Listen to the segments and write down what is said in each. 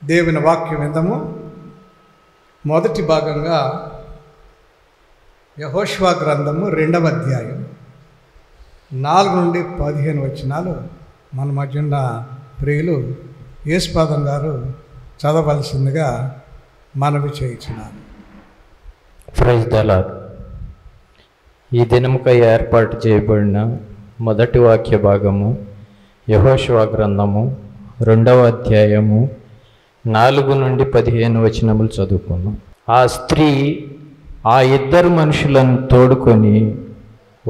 దేవుని వాక్యం విందము. మొదటి భాగంగా యెహోషువ గ్రంథము 2వ అధ్యాయం 4 నుండి 15 వచనాలు మన మధ్య ఉన్న ప్రియులు యేసుపాదం గారు చదవలసిందిగా మనవి చేయించున్నాను. Praise the lord. ఈ దినముకై ఏర్పాటు చేయబడిన మొదటి వాక్య భాగము యెహోషువ గ్రంథము 2వ అధ్యాయము 4 నుండి 15 వచనములు చదువుకున్నాం. ఆ స్త్రీ ఆ ఇద్దరు మనుషులను తోడుకొని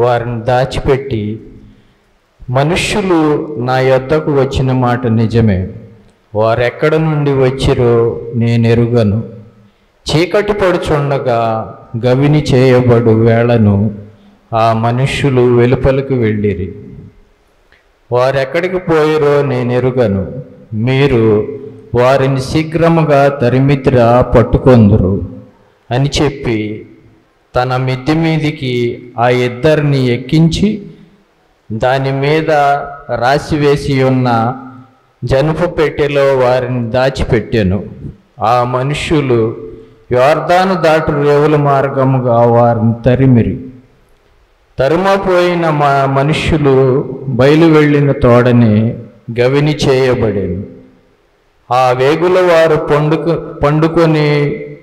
వారిని దాచిపెట్టి, మనుష్యులు నా యొద్దకు వచ్చిన మాట నిజమే, వారెక్కడ నుండి వచ్చిరో నేనెరుగను. చీకటి పడుచుండగా గవిని చేయబడు వేళను ఆ మనుష్యులు వెలుపలికి వెళ్ళిరి. వారెక్కడికి పోయిరో నేనెరుగను. మీరు వారిని శీఘ్రముగా తరిమితిరా పట్టుకొందురు అని చెప్పి తన మిద్దె మీదికి ఆ ఇద్దరిని ఎక్కించి దాని మీద రాసివేసి ఉన్న జనుపు పెట్టెలో వారిని దాచిపెట్టాను. ఆ మనుష్యులు యోర్దాను దాటు రేవుల మార్గముగా వారిని తరిమిరి. తరుమపోయిన మనుష్యులు బయలు వెళ్ళిన తోడని గవిని చేయబడేను. ఆ వేగుల వారు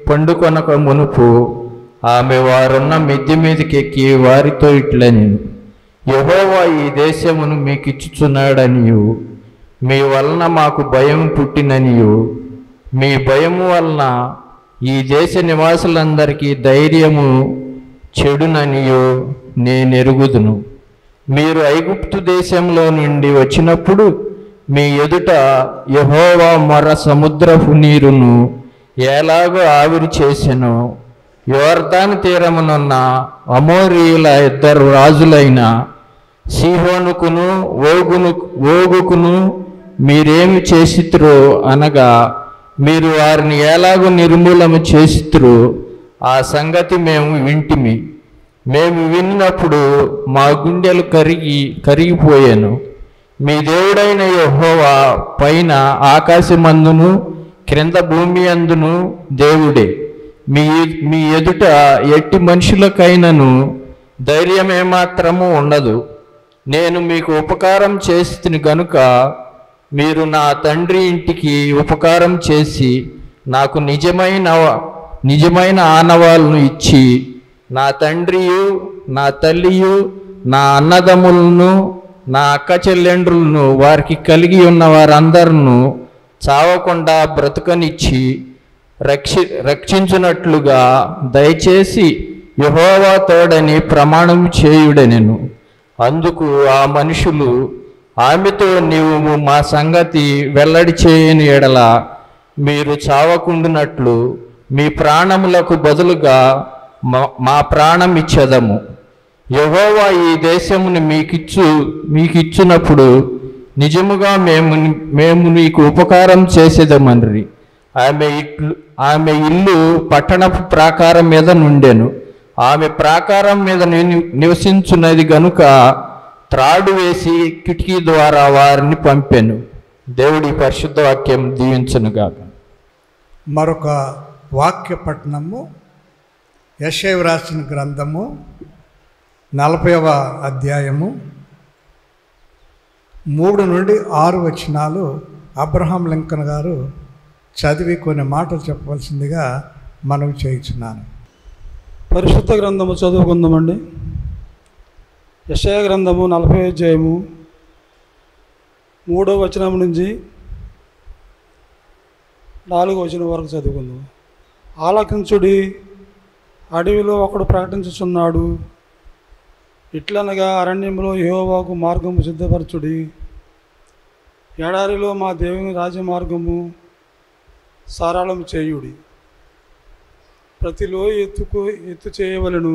పండుకొనక మునుపు ఆమె వారున్న మిద్దె మీదకి ఎక్కి వారితో ఇట్లనెను, యెహోవా ఈ దేశమును మీకు ఇచ్చుచున్నాడనియు, మీ వలన మాకు భయం పుట్టిననియు, మీ భయము వలన ఈ దేశ నివాసులందరికీ ధైర్యము చెడుననియు నేనెరుగుదును. మీరు ఐగుప్తు దేశంలో నుండి వచ్చినప్పుడు మీ ఎదుట యెహోవా మొర సముద్రపు నీరును ఎలాగో ఆవిరి చేసెనో, యోర్దాను తీరమునున్న అమోరీయుల ఇద్దరు రాజులైన సీహోనుకును ఓగుకును మీరేమి చేసితురో అనగా, మీరు వారిని ఎలాగో నిర్మూలన చేసితురో ఆ సంగతి మేము వింటిమి. మేము విన్నప్పుడు మా గుండెలు కరిగిపోయాను. మీ దేవుడైన యెహోవా పైన ఆకాశమందును క్రింద భూమి అందును దేవుడే. మీ ఎదుట ఎట్టి మనుషులకైనను ధైర్యమేమాత్రము ఉండదు. నేను మీకు ఉపకారం చేస్తుని గనుక మీరు నా తండ్రి ఇంటికి ఉపకారం చేసి నాకు నిజమైన ఆనవాళ్ళను ఇచ్చి, నా తండ్రియు నా తల్లియు నా అన్నదమ్ములను నా అక్క చెల్లెండ్రులను వారికి కలిగి ఉన్న వారందరినూ చావకుండా బ్రతుకనిచ్చి రక్షించునట్లుగా దయచేసి యెహోవా తోడని ప్రమాణం చేయుడనెను. అందుకు ఆ మనుషులు ఆమెతో, నీవు మా సంగతి వెల్లడి చేయని ఎడల మీరు చావకుండునట్లు మీ ప్రాణములకు బదులుగా మా ప్రాణం ఇచ్చెదము. యెహోవా ఈ దేశమును మీకిచ్చునప్పుడు నిజముగా మేము నీకు ఉపకారం చేసేదమని. ఆమె ఇల్లు పట్టణపు ప్రాకారం మీద నుండెను. ఆమె ప్రాకారం మీద నివసించున్నది గనుక త్రాడు వేసి కిటికీ ద్వారా వారిని పంపెను. దేవుడి పరిశుద్ధ వాక్యం దీవించునుగాక. మరొక వాక్య పట్టణము యెషయా రాసిన గ్రంథము 40వ అధ్యాయము 3 నుండి 6 వచనాలు అబ్రహాం లింకన్ గారు చదివి కొన్ని మాటలు చెప్పవలసిందిగా మనవి చేయించున్నాను. పరిశుద్ధ గ్రంథము చదువుకుందామండి. యెషయా గ్రంథము 40వ అధ్యాయము 3వ వచనం నుంచి 4వ వచనం వరకు చదువుకుందాం. ఆలకించుడి, అడవిలో ఒకడు ప్రకటించుచున్నాడు, ఇట్లనగా అరణ్యంలో యెహోవాకు మార్గము సిద్ధపరచుడి, ఎడారిలో మా దేవుని రాజమార్గము సరళం చేయుడి. ప్రతి లోయ ఎత్తు చేయవలెను,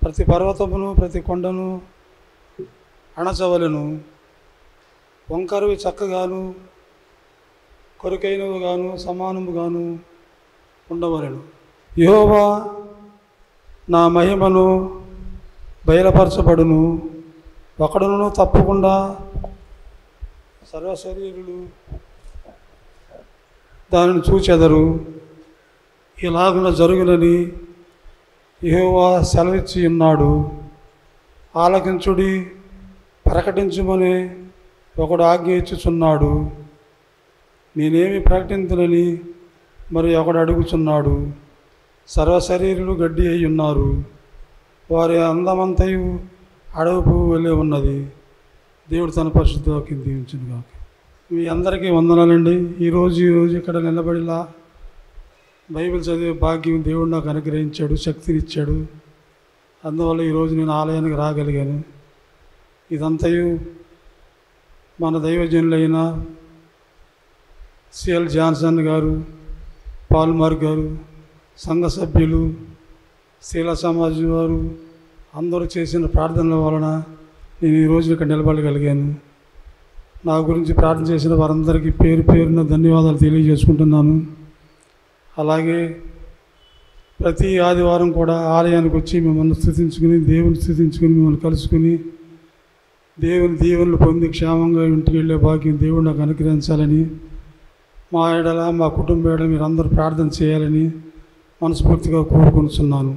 ప్రతి పర్వతమును ప్రతి కొండను అణచవలెను. వంకరవి చక్కగాను కొరకైనవిగాను సమానముగాను ఉండవలెను. యెహోవా నా మహిమను బయలుపరచబడును, ఒకడును తప్పకుండా సర్వశరీరులు దానిని చూచెదరు. ఇలాగున జరుగునని యెహోవా సెలవిచ్చి ఉన్నాడు. ఆలకించుడి, ప్రకటించుమని ఒకడు ఆజ్ఞ ఇచ్చుచున్నాడు. నేనేమి ప్రకటించునని మరి ఒకడు అడుగుచున్నాడు. సర్వశరీరులు గడ్డి అయి ఉన్నారు, వారి అందమంతయు అడవి పువ్వు వలె ఉన్నది. దేవుడు తన పరిశుద్ధ వాక్యం దీవించునుగా. మీ అందరికీ వందనాలండి. ఈరోజు ఇక్కడ నిలబడిలా బైబిల్ చదివే భాగ్యం దేవుడు నాకు అనుగ్రహించాడు, శక్తినిచ్చాడు. అందువల్ల ఈరోజు నేను ఆలయానికి రాగలిగాను. ఇదంతయు మన దైవజనులైన సిఎల్ జాన్సన్ గారు, పాల్మార్ గారు, సంఘ సభ్యులు, శీల సమాజ్ వారు అందరూ చేసిన ప్రార్థనల వలన నేను ఈరోజు ఇక్కడ నిలబడగలిగాను. నా గురించి ప్రార్థన చేసిన వారందరికీ పేరు పేరున ధన్యవాదాలు తెలియజేసుకుంటున్నాను. అలాగే ప్రతి ఆదివారం కూడా ఆలయానికి వచ్చి మిమ్మల్ని స్తుతించుకుని, దేవుని స్తుతించుకుని, మిమ్మల్ని కలుసుకుని దేవుని దీవెనలు పొంది క్షేమంగా ఇంటికి వెళ్ళే భాగ్యం దేవుడు నాకు అనుగ్రహించాలని, మా ఎడల మా కుటుంబ ఎడల మీరు అందరూ ప్రార్థన చేయాలని మనస్ఫూర్తిగా కోరుకుంటున్నాను.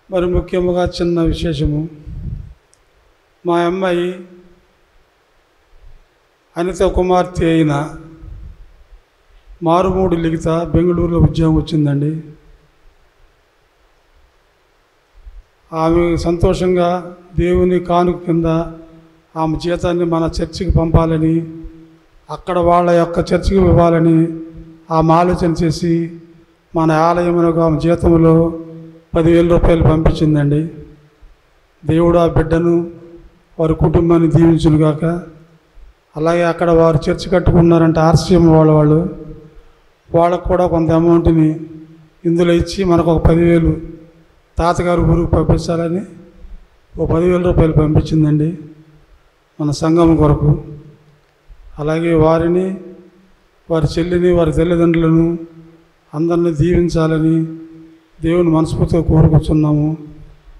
మరి ముఖ్యంగా చిన్న విశేషము, మా అమ్మాయి అనిత కుమార్తె అయిన మారుమూడి లిఖిత బెంగళూరులో ఉద్యోగం వచ్చిందండి. ఆమె సంతోషంగా దేవుని కానుక కింద ఆమె జీతాన్ని మన చర్చికి పంపాలని, అక్కడ వాళ్ళ యొక్క చర్చికి ఇవ్వాలని ఆమె ఆలోచన చేసి మన ఆలయమునకు ఆమె జీతంలో 10,000 రూపాయలు పంపించిందండి. దేవుడు ఆ బిడ్డను వారి కుటుంబాన్ని దీవించునుగాక. అలాగే అక్కడ వారు చర్చి కట్టుకున్నారంటే ఆర్సీఎం వాళ్ళకు కూడా కొంత అమౌంట్ని ఇందులో ఇచ్చి మనకు ఒక 10,000 తాతగారు ఊరికి పంపించాలని ఒక 10,000 రూపాయలు పంపించిందండి మన సంఘం కొరకు. అలాగే వారిని, వారి చెల్లిని, వారి తల్లిదండ్రులను అందరినీ దీవించాలని దేవుని మనస్ఫూర్తిగా కోరుకుంటున్నాము.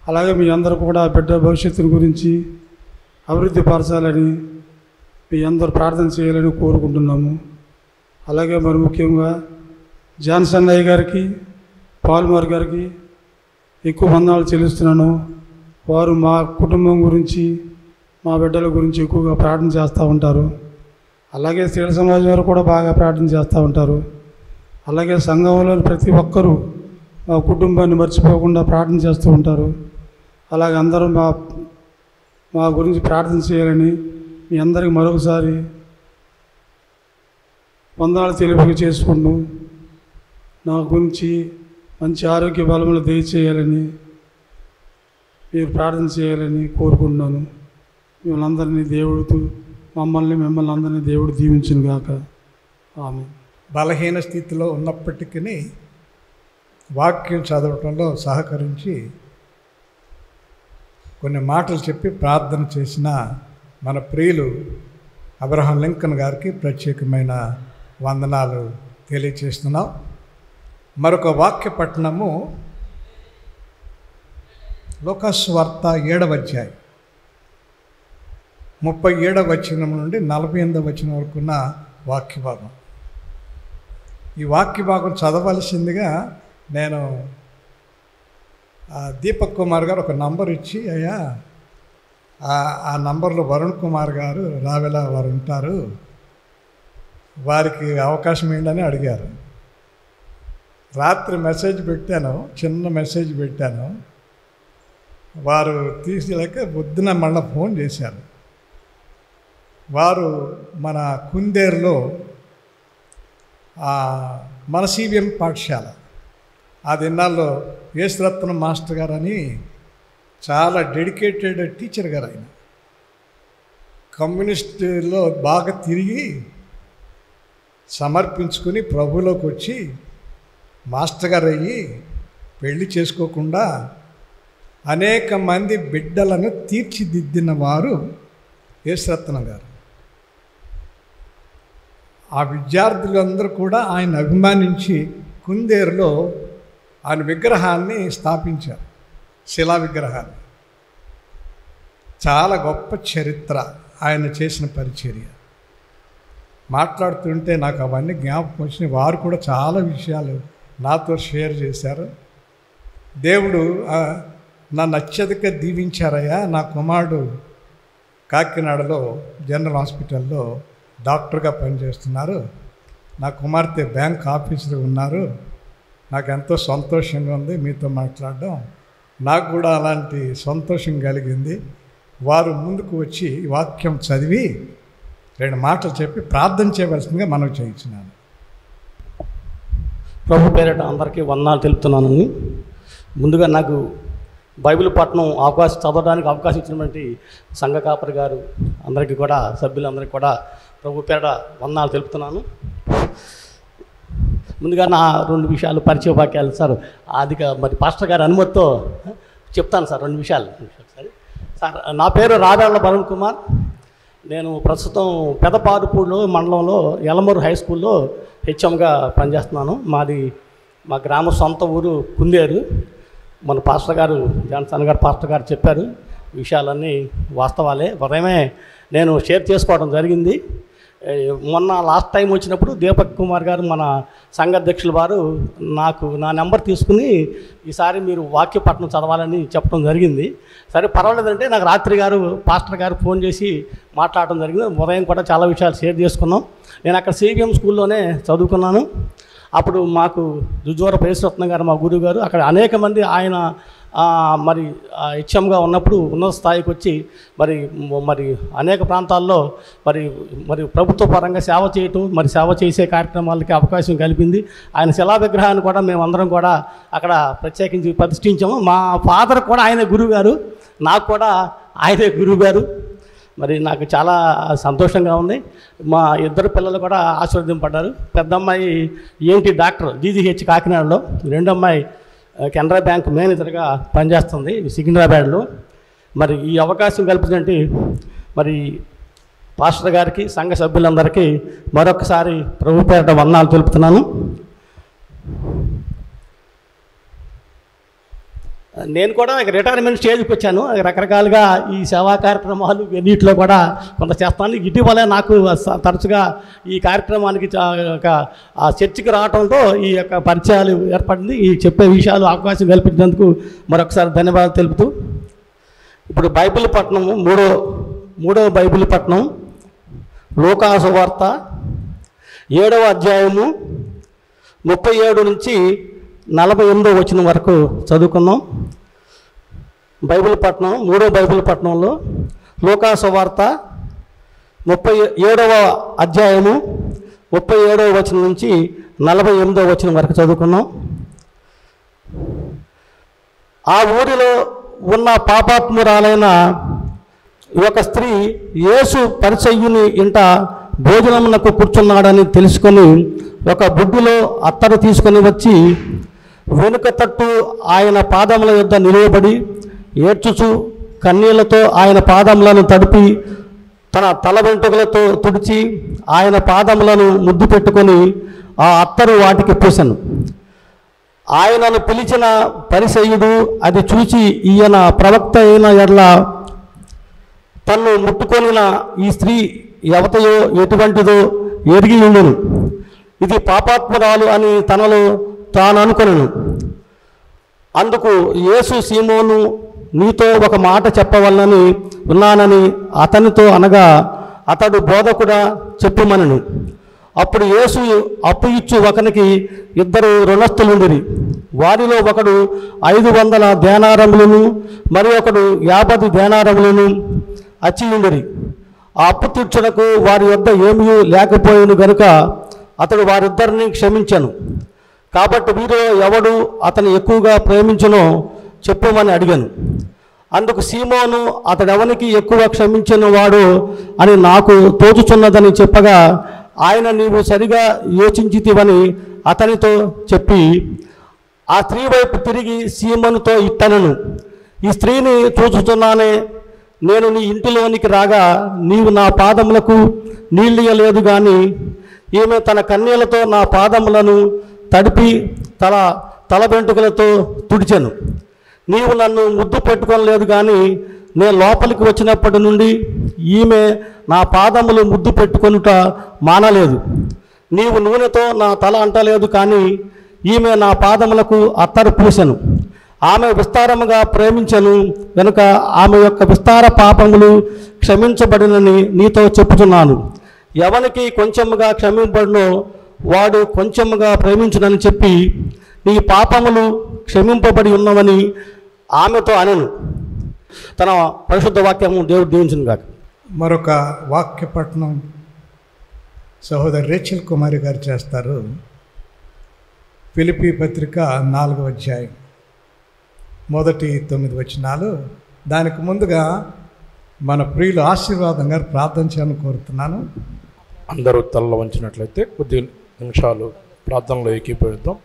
అలాగే మీ అందరూ కూడా బిడ్డ భవిష్యత్తుని గురించి అభివృద్ధి పరచాలని మీ అందరూ ప్రార్థన చేయాలని కోరుకుంటున్నాము. అలాగే మరి ముఖ్యంగా జాన్సన్ అయ్య గారికి, పాల్మార్ గారికి ఎక్కువ వందనాలు చెల్లిస్తున్నాను. వారు మా కుటుంబం గురించి, మా బిడ్డల గురించి ఎక్కువగా ప్రార్థన చేస్తూ ఉంటారు. అలాగే స్త్రీల సమాజం వారు కూడా బాగా ప్రార్థన చేస్తూ ఉంటారు. అలాగే సంఘంలోని ప్రతి ఒక్కరూ మా కుటుంబాన్ని మర్చిపోకుండా ప్రార్థన చేస్తూ ఉంటారు. అలాగే అందరూ మా గురించి ప్రార్థన చేయాలని మీ అందరికీ మరొకసారి వందనాలు తెలుపు చేసుకుంటూ నా గురించి మంచి ఆరోగ్య బలములు దయచేయాలని, మీరు ప్రార్థన చేయాలని కోరుకుంటున్నాను. మిమ్మల్ని అందరినీ దేవుడితో మిమ్మల్ని అందరినీ దేవుడు దీవించును గాక. ఆమె బలహీన స్థితిలో ఉన్నప్పటికీ వాక్యం చదవటంలో సహకరించి కొన్ని మాటలు చెప్పి ప్రార్థన చేసిన మన ప్రియులు అబ్రహాం లింకన్ గారికి ప్రత్యేకమైన వందనాలు తెలియచేస్తున్నాం. మరొక వాక్య పట్టణము లూకాసు వార్త 7వ అధ్యాయం 37వ వచనం నుండి 48వ వచనం వరకున్న వాక్య భాగం. ఈ వాక్య భాగం చదవలసిందిగా నేను దీపక్ కుమార్ గారు ఒక నంబర్ ఇచ్చి, అయ్యా ఆ నంబర్లో వరుణ్ కుమార్ గారు రావెలా వారు ఉంటారు, వారికి అవకాశం ఏంటని అడిగారు. రాత్రి మెసేజ్ పెట్టాను, చిన్న మెసేజ్ పెట్టాను. వారు తీసేలేక పొద్దున మళ్ళీ ఫోన్ చేశారు. వారు మన కుందేరులో మన సిబిఎం పాఠశాల ఆ దినాల్లో యేసురత్నం మాస్టర్ గారు అని చాలా డెడికేటెడ్ టీచర్ గారు. ఆయన కమ్యూనిస్టులో బాగా తిరిగి సమర్పించుకుని ప్రభులోకి వచ్చి మాస్టర్ గారు అయ్యి పెళ్లి చేసుకోకుండా అనేక మంది బిడ్డలను తీర్చిదిద్దిన వారు యేసురత్నం గారు. ఆ విద్యార్థులందరూ కూడా ఆయన అభిమానించి కుందేరులో ఆయన విగ్రహాన్ని స్థాపించారు, శిలా విగ్రహాన్ని. చాలా గొప్ప చరిత్ర ఆయన చేసిన పరిచర్య. మాట్లాడుతుంటే నాకు అవన్నీ జ్ఞాపకం వచ్చినాయి. వారు కూడా చాలా విషయాలు నాతో షేర్ చేశారు. దేవుడు నన్ను అత్యధిక దీవించారయ్యా. నా కుమారుడు కాకినాడలో జనరల్ హాస్పిటల్లో డాక్టర్గా పనిచేస్తున్నారు. నా కుమార్తె బ్యాంక్ ఆఫీసర్ ఉన్నారు. నాకు ఎంతో సంతోషంగా ఉంది మీతో మాట్లాడడం. నాకు కూడా అలాంటి సంతోషం కలిగింది. వారు ముందుకు వచ్చి వాక్యం చదివి 2 మాటలు చెప్పి ప్రార్థన చేయవలసిందిగా మనం చేయించున్నాను. ప్రభు పేరిట అందరికీ వందనాలు తెలుపుతున్నానని. ముందుగా నాకు బైబిల్ పఠనం చదవడానికి అవకాశం ఇచ్చినటువంటి సంఘ కాపరి గారు అందరికీ కూడా, సభ్యులందరికీ కూడా ప్రభు పేరిట వందనాలు తెలుపుతున్నాను. ముందుగా నా 2 విషయాలు పరిచయ వాక్యాలు సార్. మరి పాస్టర్ గారి అనుమతితో చెప్తాను సార్ 2 విషయాలు. సార్, నా పేరు రావేళ్ల వరుణ్ కుమార్. నేను ప్రస్తుతం పెదపారుపూడిలో మండలంలో యలమూరు హై స్కూల్లో హెచ్ఎంగా పనిచేస్తున్నాను. మా గ్రామ సొంత ఊరు కుందేరు. మన పాస్టర్ గారు జాన్సన్ గారు పాస్టర్ గారు చెప్పారు విషయాలన్నీ వాస్తవాలే. ఉదయమే నేను షేర్ చేసుకోవడం జరిగింది. మొన్న లాస్ట్ టైం వచ్చినప్పుడు దీపక్ కుమార్ గారు మన సంఘ అధ్యక్షుల వారు నా నెంబర్ తీసుకుని ఈసారి మీరు వాక్యపట్నం చదవాలని చెప్పడం జరిగింది. సరే పర్వాలేదంటే నాకు రాత్రి పాస్టర్ గారు ఫోన్ చేసి మాట్లాడటం జరిగింది. ఉదయం కూడా చాలా విషయాలు షేర్ చేసుకున్నాం. నేను అక్కడ సిబిఎం స్కూల్లోనే చదువుకున్నాను. అప్పుడు మాకు జుజ్జోర పేశ్వరత్న గారు మా గురువు గారు అక్కడ అనేక మంది ఆయన మరి హెచ్ఎంగా ఉన్నప్పుడు ఉన్నత స్థాయికి వచ్చి మరి అనేక ప్రాంతాల్లో మరి ప్రభుత్వ పరంగా సేవ చేయటం, సేవ చేసే కార్యక్రమాలకి అవకాశం కలిపింది. ఆయన శిలా విగ్రహాన్ని కూడా మేమందరం కూడా అక్కడ ప్రత్యేకించి ప్రతిష్ఠించాము. మా ఫాదర్ కూడా ఆయనే గురువు గారు, నాకు కూడా ఆయనే గురువు గారు. మరి నాకు చాలా సంతోషంగా ఉంది. మా 2 పిల్లలు కూడా ఆశీర్వదింపడ్డారు. పెద్ద అమ్మాయి ఏంటి డాక్టర్ జీజీహెచ్ కాకినాడలో, 2వ అమ్మాయి కెనరా బ్యాంక్ మేనేజర్గా పనిచేస్తుంది సికింద్రాబాద్లో. మరి ఈ అవకాశం కల్పించినట్టు మరి పాస్టర్ గారికి సంఘ సభ్యులందరికీ మరొకసారి ప్రభు పేరిట వందనాలు తెలుపుతున్నాను. నేను కూడా రిటైర్మెంట్ స్టేజ్కి వచ్చాను. రకరకాలుగా ఈ సేవా కార్యక్రమాలు వీటిలో కూడా కొంత చేస్తాను. ఇటీవలే నాకు తరచుగా ఈ కార్యక్రమానికి చర్చికి రావడంతో ఈ యొక్క పరిచయాలు ఏర్పడింది. ఈ చెప్పే విషయాలు అవకాశం కల్పించినందుకు మరొకసారి ధన్యవాదాలు తెలుపుతూ, ఇప్పుడు బైబిల్ పఠనము మూడవ బైబిల్ పఠనం లూకా సువార్త 7వ అధ్యాయము 37 నుంచి 48వ వచనం వరకు చదువుకుందాం. బైబిల్ పఠనం 3వ బైబిల్ పఠనంలో లూకా సువార్త 37వ అధ్యాయము 37వ వచనం నుంచి 48వ వచనం వరకు చదువుకున్నాం. ఆ ఊరిలో ఉన్న పాపాత్మురాలైన ఒక స్త్రీ యేసు పరిసయ్యుని ఇంట భోజనమునకు కూర్చున్నాడని తెలుసుకొని ఒక బుడ్డిలో అత్తరు తీసుకొని వచ్చి వెనుక తట్టు ఆయన పాదముల యొద్ద నిలువబడి ఏడ్చుచు కన్నీళ్లతో ఆయన పాదములను తడిపి తన తల వెంట్రుకలతో తుడిచి ఆయన పాదములను ముద్దు పెట్టుకొని ఆ అత్తరు వాటికి పూసెను. ఆయనను పిలిచిన పరిసయ్యుడు అది చూచి ఈయన ప్రవక్త అయిన ఎడల తన్ను ముట్టుకొనిన ఈ స్త్రీ ఎవతయో ఎటువంటిదో ఎరిగి ఉండును, ఇది పాపాత్మురాలు అని తనలో తాను అనుకొనెను. అందుకు యేసు సీమోను నీతో ఒక మాట చెప్పవలనని ఉన్నానని అతనితో అనగా అతడు బోధకుడా చెప్పుమనను. అప్పుడు యేసు అప్పు ఇచ్చు ఒకనికి 2 రుణస్థులుండిరి. వారిలో ఒకడు 500 దేనారములను మరి ఒకడు 50 దేనారములను అచ్చియుండిరి. ఆ అప్పు తీర్చుటకు వారి వద్ద ఏమీ లేకపోయిను గనుక అతడు వారిద్దరిని క్షమించను. కాబట్టి వీరు ఎవడు అతను ఎక్కువగా ప్రేమించునో చెప్పమని అడిగాను. అందుకు సీమోను అతడెవనికి ఎక్కువ క్షమించిన వాడు అని నాకు తోచుచున్నదని చెప్పగా ఆయన నీవు సరిగా యోచించితివని అతనితో చెప్పి ఆ స్త్రీ వైపు తిరిగి సీమోనుతో ఇట్టనెను, ఈ స్త్రీని చూచుచున్నానే, నేను నీ ఇంటిలోనికి రాగా నీవు నా పాదములకు నీళ్ళియలేదు కానీ ఈమె తన కన్నీళ్లతో నా పాదములను తడిపి తల వెంట్రుకలతో తుడిచెను. నీవు నన్ను ముద్దు పెట్టుకోలేదు కానీ నేను లోపలికి వచ్చినప్పటి నుండి ఈమె నా పాదములు ముద్దు పెట్టుకొనుట మానలేదు. నీవు నూనెతో నా తల అంటలేదు, కానీ ఈమె నా పాదములకు అత్తరు పూసెను. ఆమె విస్తారముగా ప్రేమించెను గనుక ఆమె యొక్క విస్తార పాపములు క్షమించబడినని నీతో చెప్పుచున్నాను. ఎవనికి కొంచెముగా క్షమింపబడినో వాడు కొంచెముగా ప్రేమించునని చెప్పి నీ పాపములు క్షమింపబడి ఉన్నవని ఆమెతో అనెను. తన పరిశుద్ధ వాక్యము దేవుడు దీవించును గాక. మరొక వాక్య పఠనం సహోదరి రేచల్ కుమారి గారు చేస్తారు. ఫిలిప్పీ పత్రిక 4వ అధ్యాయం మొదటి 9 వచనాలు. దానికి ముందుగా మన ప్రియులు ఆశీర్వాదం గారు ప్రార్థన చేయాలని కోరుతున్నాను. అందరూ తల్ల వంచినట్లయితే కొద్ది నిమిషాలు ప్రార్థనలో ఏకీభవిద్దాం.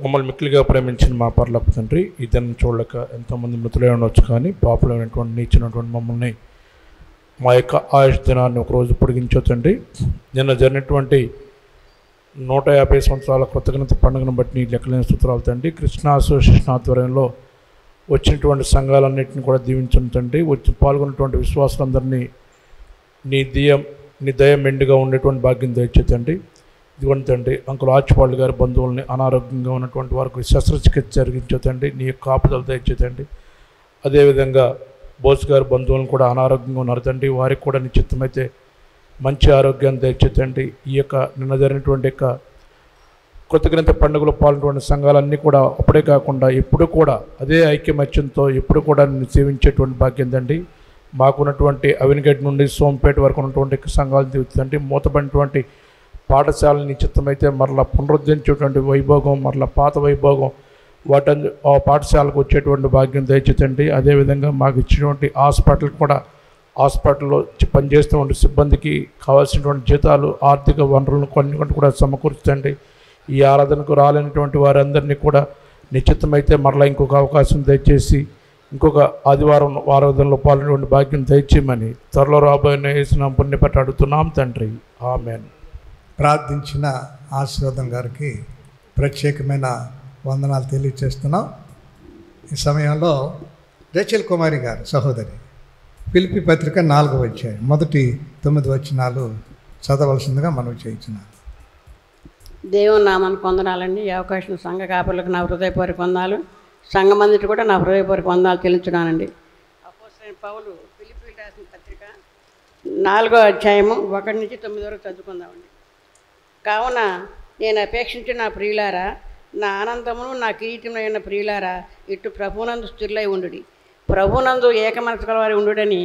మమ్మల్ని మిక్కిలిగా ప్రేమించిన మా పరలోక తండ్రి, ఈ దినం చూడలేక ఎంతోమంది మృతులై ఉండవచ్చు, కానీ పాపులైనటువంటి నీచినటువంటి మమ్మల్ని మా యొక్క ఆయుష్ దినాన్ని ఒకరోజు పొడిగించొచ్చండి. నిన్న జరిగినటువంటి 150 సంవత్సరాల కృతజ్ఞత పండుగను బట్టి నీ లెక్కలేని స్తోత్రాలు తండ్రి. కృష్ణా అసోసియేషన్ ఆధ్వర్యంలో వచ్చినటువంటి సంఘాలన్నింటినీ కూడా దీవించండి. వచ్చి పాల్గొన్నటువంటి విశ్వాసులందరినీ నీ దయ మెండుగా ఉండేటువంటి భాగ్యం దయచేతండి. ఇదిగోండి తండ్రి, అంకుల్ ఆచిపాళ్ళు గారి బంధువుల్ని అనారోగ్యంగా ఉన్నటువంటి వారికి శస్త్రచికిత్స జరిగించతండి. నీ యొక్క కాపుదలు దయచేతండి. అదేవిధంగా బోస్ గారి బంధువులను కూడా అనారోగ్యంగా ఉన్నారు తండ్రి, వారికి కూడా నిశ్చితమైతే మంచి ఆరోగ్యాన్ని దయచేతండి. ఈ యొక్క నిన్న జరిగినటువంటి యొక్క కృతజ్ఞత పండుగలో పాల్గొన్న సంఘాలన్నీ కూడా అప్పుడే కాకుండా ఎప్పుడు కూడా అదే ఐక్యమత్యంతో ఎప్పుడు కూడా నిన్ను సేవించేటువంటి భాగ్యం తండ్రి. మాకున్నటువంటి అవినిగడ్డ నుండి సోంపేట వరకు ఉన్నటువంటి సంఘాలు తీర్చుతండి. మూతపడినటువంటి పాఠశాలని నిశ్చితమైతే మరలా పునరుద్ధరించేటువంటి వైభోగం, మరలా పాత వైభోగం వాటి ఆ పాఠశాలకు వచ్చేటువంటి భాగ్యం దయచేతండి. అదేవిధంగా మాకు ఇచ్చినటువంటి హాస్పిటల్ కూడా హాస్పిటల్లో పనిచేస్తున్న సిబ్బందికి కావాల్సినటువంటి జీతాలు, ఆర్థిక వనరులను కొన్ని కూడా సమకూర్చండి. ఈ ఆరాధనకు రాలేనటువంటి వారందరినీ కూడా నిశ్చితమైతే మరలా ఇంకొక అవకాశం దయచేసి ఇంకొక ఆదివారం ఆరాధనలో పాల్గొనే భాగ్యం దయచేయమని త్వరలో రాబోయే యేసునామమున పుణ్యపట్టి అడుగుతున్నాం తండ్రి, ఆమేన్. ప్రార్థించిన ఆశీర్వాదం గారికి ప్రత్యేకమైన వందనాలు తెలియజేస్తున్నాం. ఈ సమయంలో రేచల్ కుమారి గారు సహోదరి ఫిలిప్పీ పత్రిక 4వ అధ్యాయం మొదటి 9 వచనాలు చదవలసిందిగా మనం చేయించున్నాం. దేవుని నామానికి వందనాలండి. ఈ అవకాశం సంఘ కాపరులకు నా హృదయపూర్వక వందనాలు, సంఘమందిటి కూడా నా హృదయపూర్వక వందనాలు చెల్లించున్నానండి. అపోస్తలుడైన పౌలు ఫిలిప్పీయులకు రాసిన పత్రిక 4వ అధ్యాయము 1 నుంచి 9 వరకు చదువుకుందామండి. కావున నేను అపేక్షించిన నా ప్రియులారా, నా ఆనందమును నా కిరీటమైన ప్రియులారా, ఇటు ప్రభునందు స్థిరులై ఉండుడి. ప్రభునందు ఏకమనసు కలవారి ఉండుడని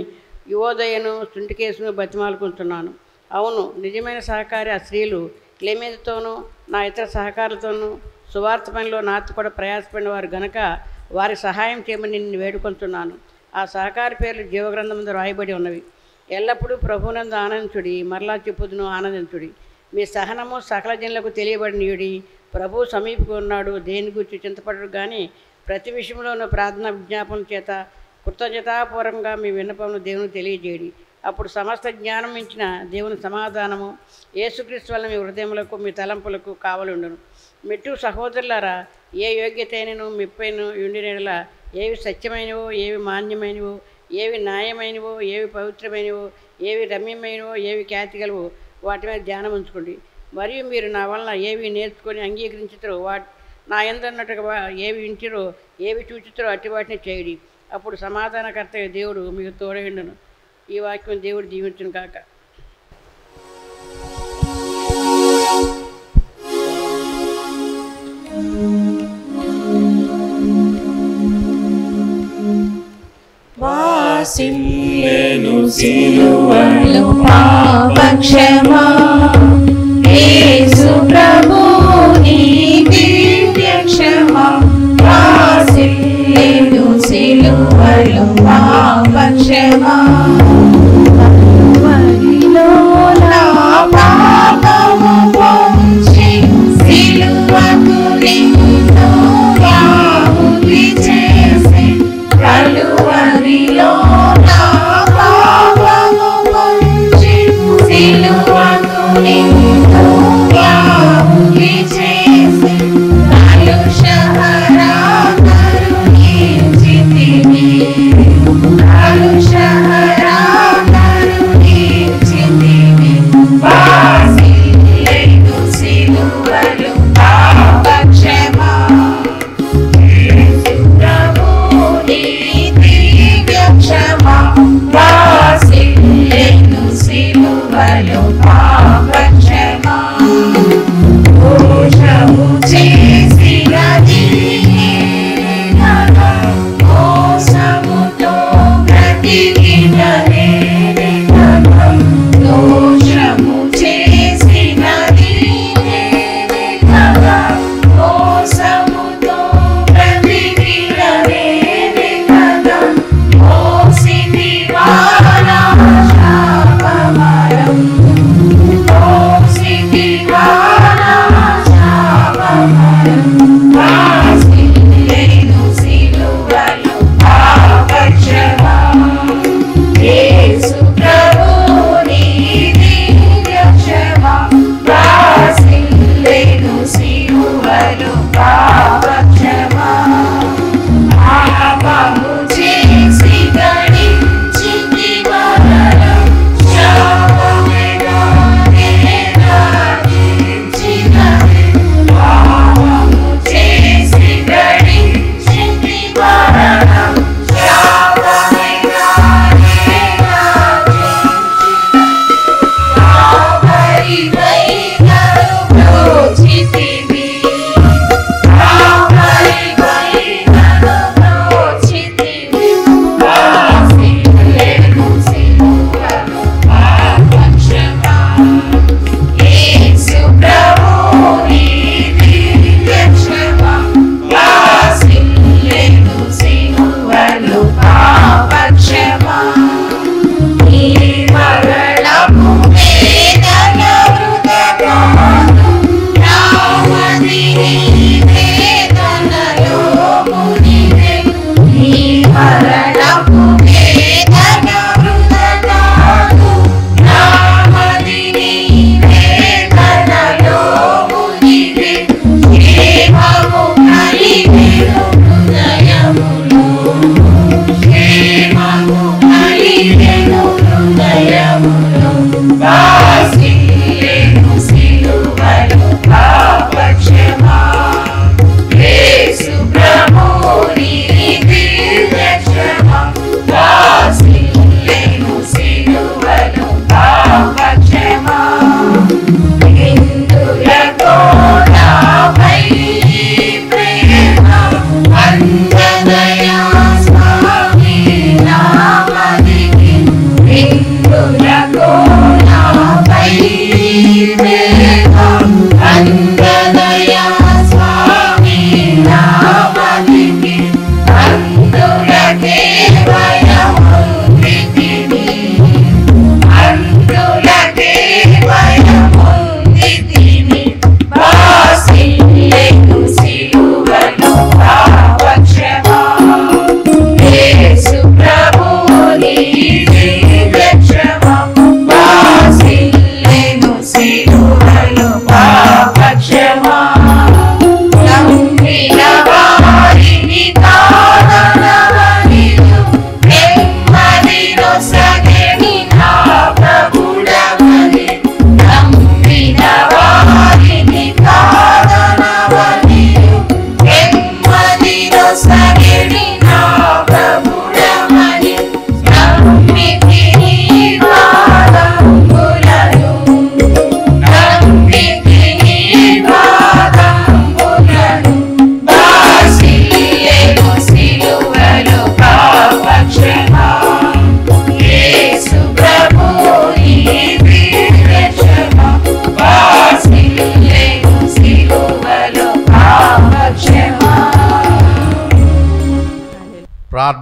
యువోదయను సుంటికేసును బతిమాలుకుంటున్నాను. అవును, నిజమైన సహకారి ఆ స్త్రీలు క్లెమెంతుతోనూ నా ఇతర సహకారులతోనూ సువార్త పనిలో నాతో కూడా ప్రయాసపడిన వారు గనక వారి సహాయం చేయమని నిన్ను వేడుకొంటున్నాను. ఆ సహకారి పేర్లు జీవగ్రంథం ముందు రాయబడి ఉన్నవి. ఎల్లప్పుడూ ప్రభునందు ఆనందించుడి, మరలా చెప్పుదును ఆనందించుడి. మీ సహనము సకల జనులకు తెలియబడినయుడి. ప్రభు సమీపంగా ఉన్నాడు, దేని గురించి చింతపడరు, కానీ ప్రతి విషయంలోనూ ప్రార్థన విజ్ఞాపన చేత కృతజ్ఞతాపూర్వకంగా మీ విన్నపమును దేవునికి తెలియజేయడి. అప్పుడు సమస్త జ్ఞానం మించిన దేవుని సమాధానము యేసుక్రీస్తు వల్ల మీ హృదయములకు మీ తలంపులకు కావలుండును. మెట్టు సహోదరులారా, ఏ యోగ్యత అయినను మెప్పైనను ఉండినలా, ఏవి సత్యమైనవో, ఏవి మాన్యమైనవో, ఏవి న్యాయమైనవో, ఏవి పవిత్రమైనవో, ఏవి రమ్యమైనవో, ఏవి ఖ్యాతి గలవో వాటి మీద ధ్యానం ఉంచుకోండి. మరియు మీరు నా వలన ఏవి నేర్చుకొని అంగీకరించుతారో నా యందన్నట్టుగా ఏవి వింటారో, ఏవి చూచుతారో అట్టి వాటిని చేయడి. అప్పుడు సమాధానకర్త దేవుడు మీకు తోడైండును. ఈ వాక్యం దేవుడు దీవించును కాక. వాసిల్లెను సిలువలో పాపక్షమా, యేసు ప్రభు నీ దివ్య క్షమా. వాసిల్లెను సిలువలో పాపక్షమా, వరిలో నా పాపము పోంచి సిలువకు నిన్ను ఆహుతి చేసి, కలువరిలో నా పాపము పోంచి సిలువకు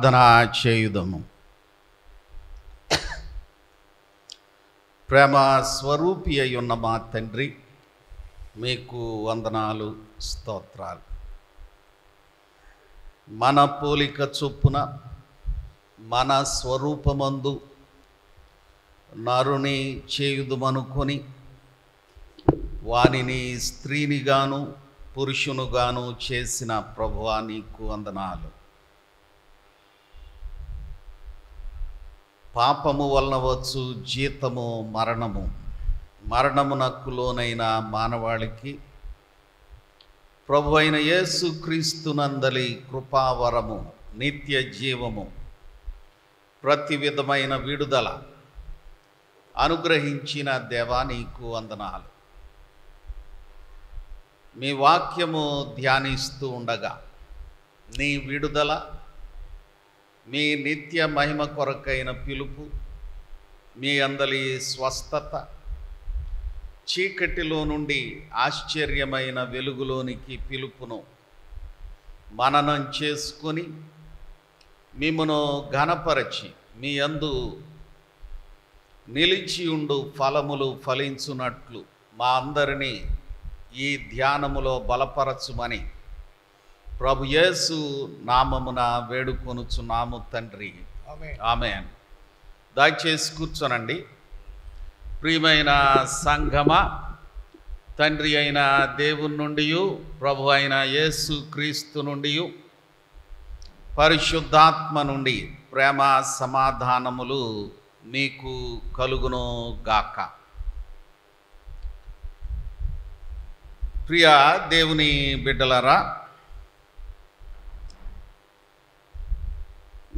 ప్రార్థన చేయుదము. ప్రేమ స్వరూపి అయి ఉన్న మా తండ్రి, మీకు వందనాలు, స్తోత్రాలు. మన పోలిక చొప్పున మన స్వరూపమందు నరుని చేయుదుమనుకొని వానిని స్త్రీనిగాను పురుషునుగాను చేసిన ప్రభువా, నీకు వందనాలు. పాపము వలన వచ్చు జీతము మరణము, మరణమునకు లోనైన మానవాళికి ప్రభు అయిన యేసు క్రీస్తునందలి కృపావరము, నిత్య జీవము, ప్రతి విధమైన విడుదల అనుగ్రహించిన దేవా, నీకు వందనాలు. మీ వాక్యము ధ్యానిస్తూ ఉండగా నీ విడుదల, మీ నిత్య మహిమ కొరకైన పిలుపు, మీ అందలి స్వస్థత, చీకటిలో నుండి ఆశ్చర్యమైన వెలుగులోనికి పిలుపును మననం చేసుకొని మిమ్మును ఘనపరచి మీ యందు నిలిచి ఉండు ఫలములు ఫలించున్నట్లు మా అందరినీ ఈ ధ్యానములో బలపరచుమని ప్రభు యేసు నామమున వేడుకొనుచున్నాము తండ్రి, ఆమేన్. దయచేసి కూర్చోనండి. ప్రియమైన సంఘమ, తండ్రి అయిన దేవుని నుండి, ప్రభు అయిన యేసు క్రీస్తు నుండి, పరిశుద్ధాత్మ నుండి ప్రేమ సమాధానములు మీకు కలుగును గాక. ప్రియ దేవుని బిడ్డలారా,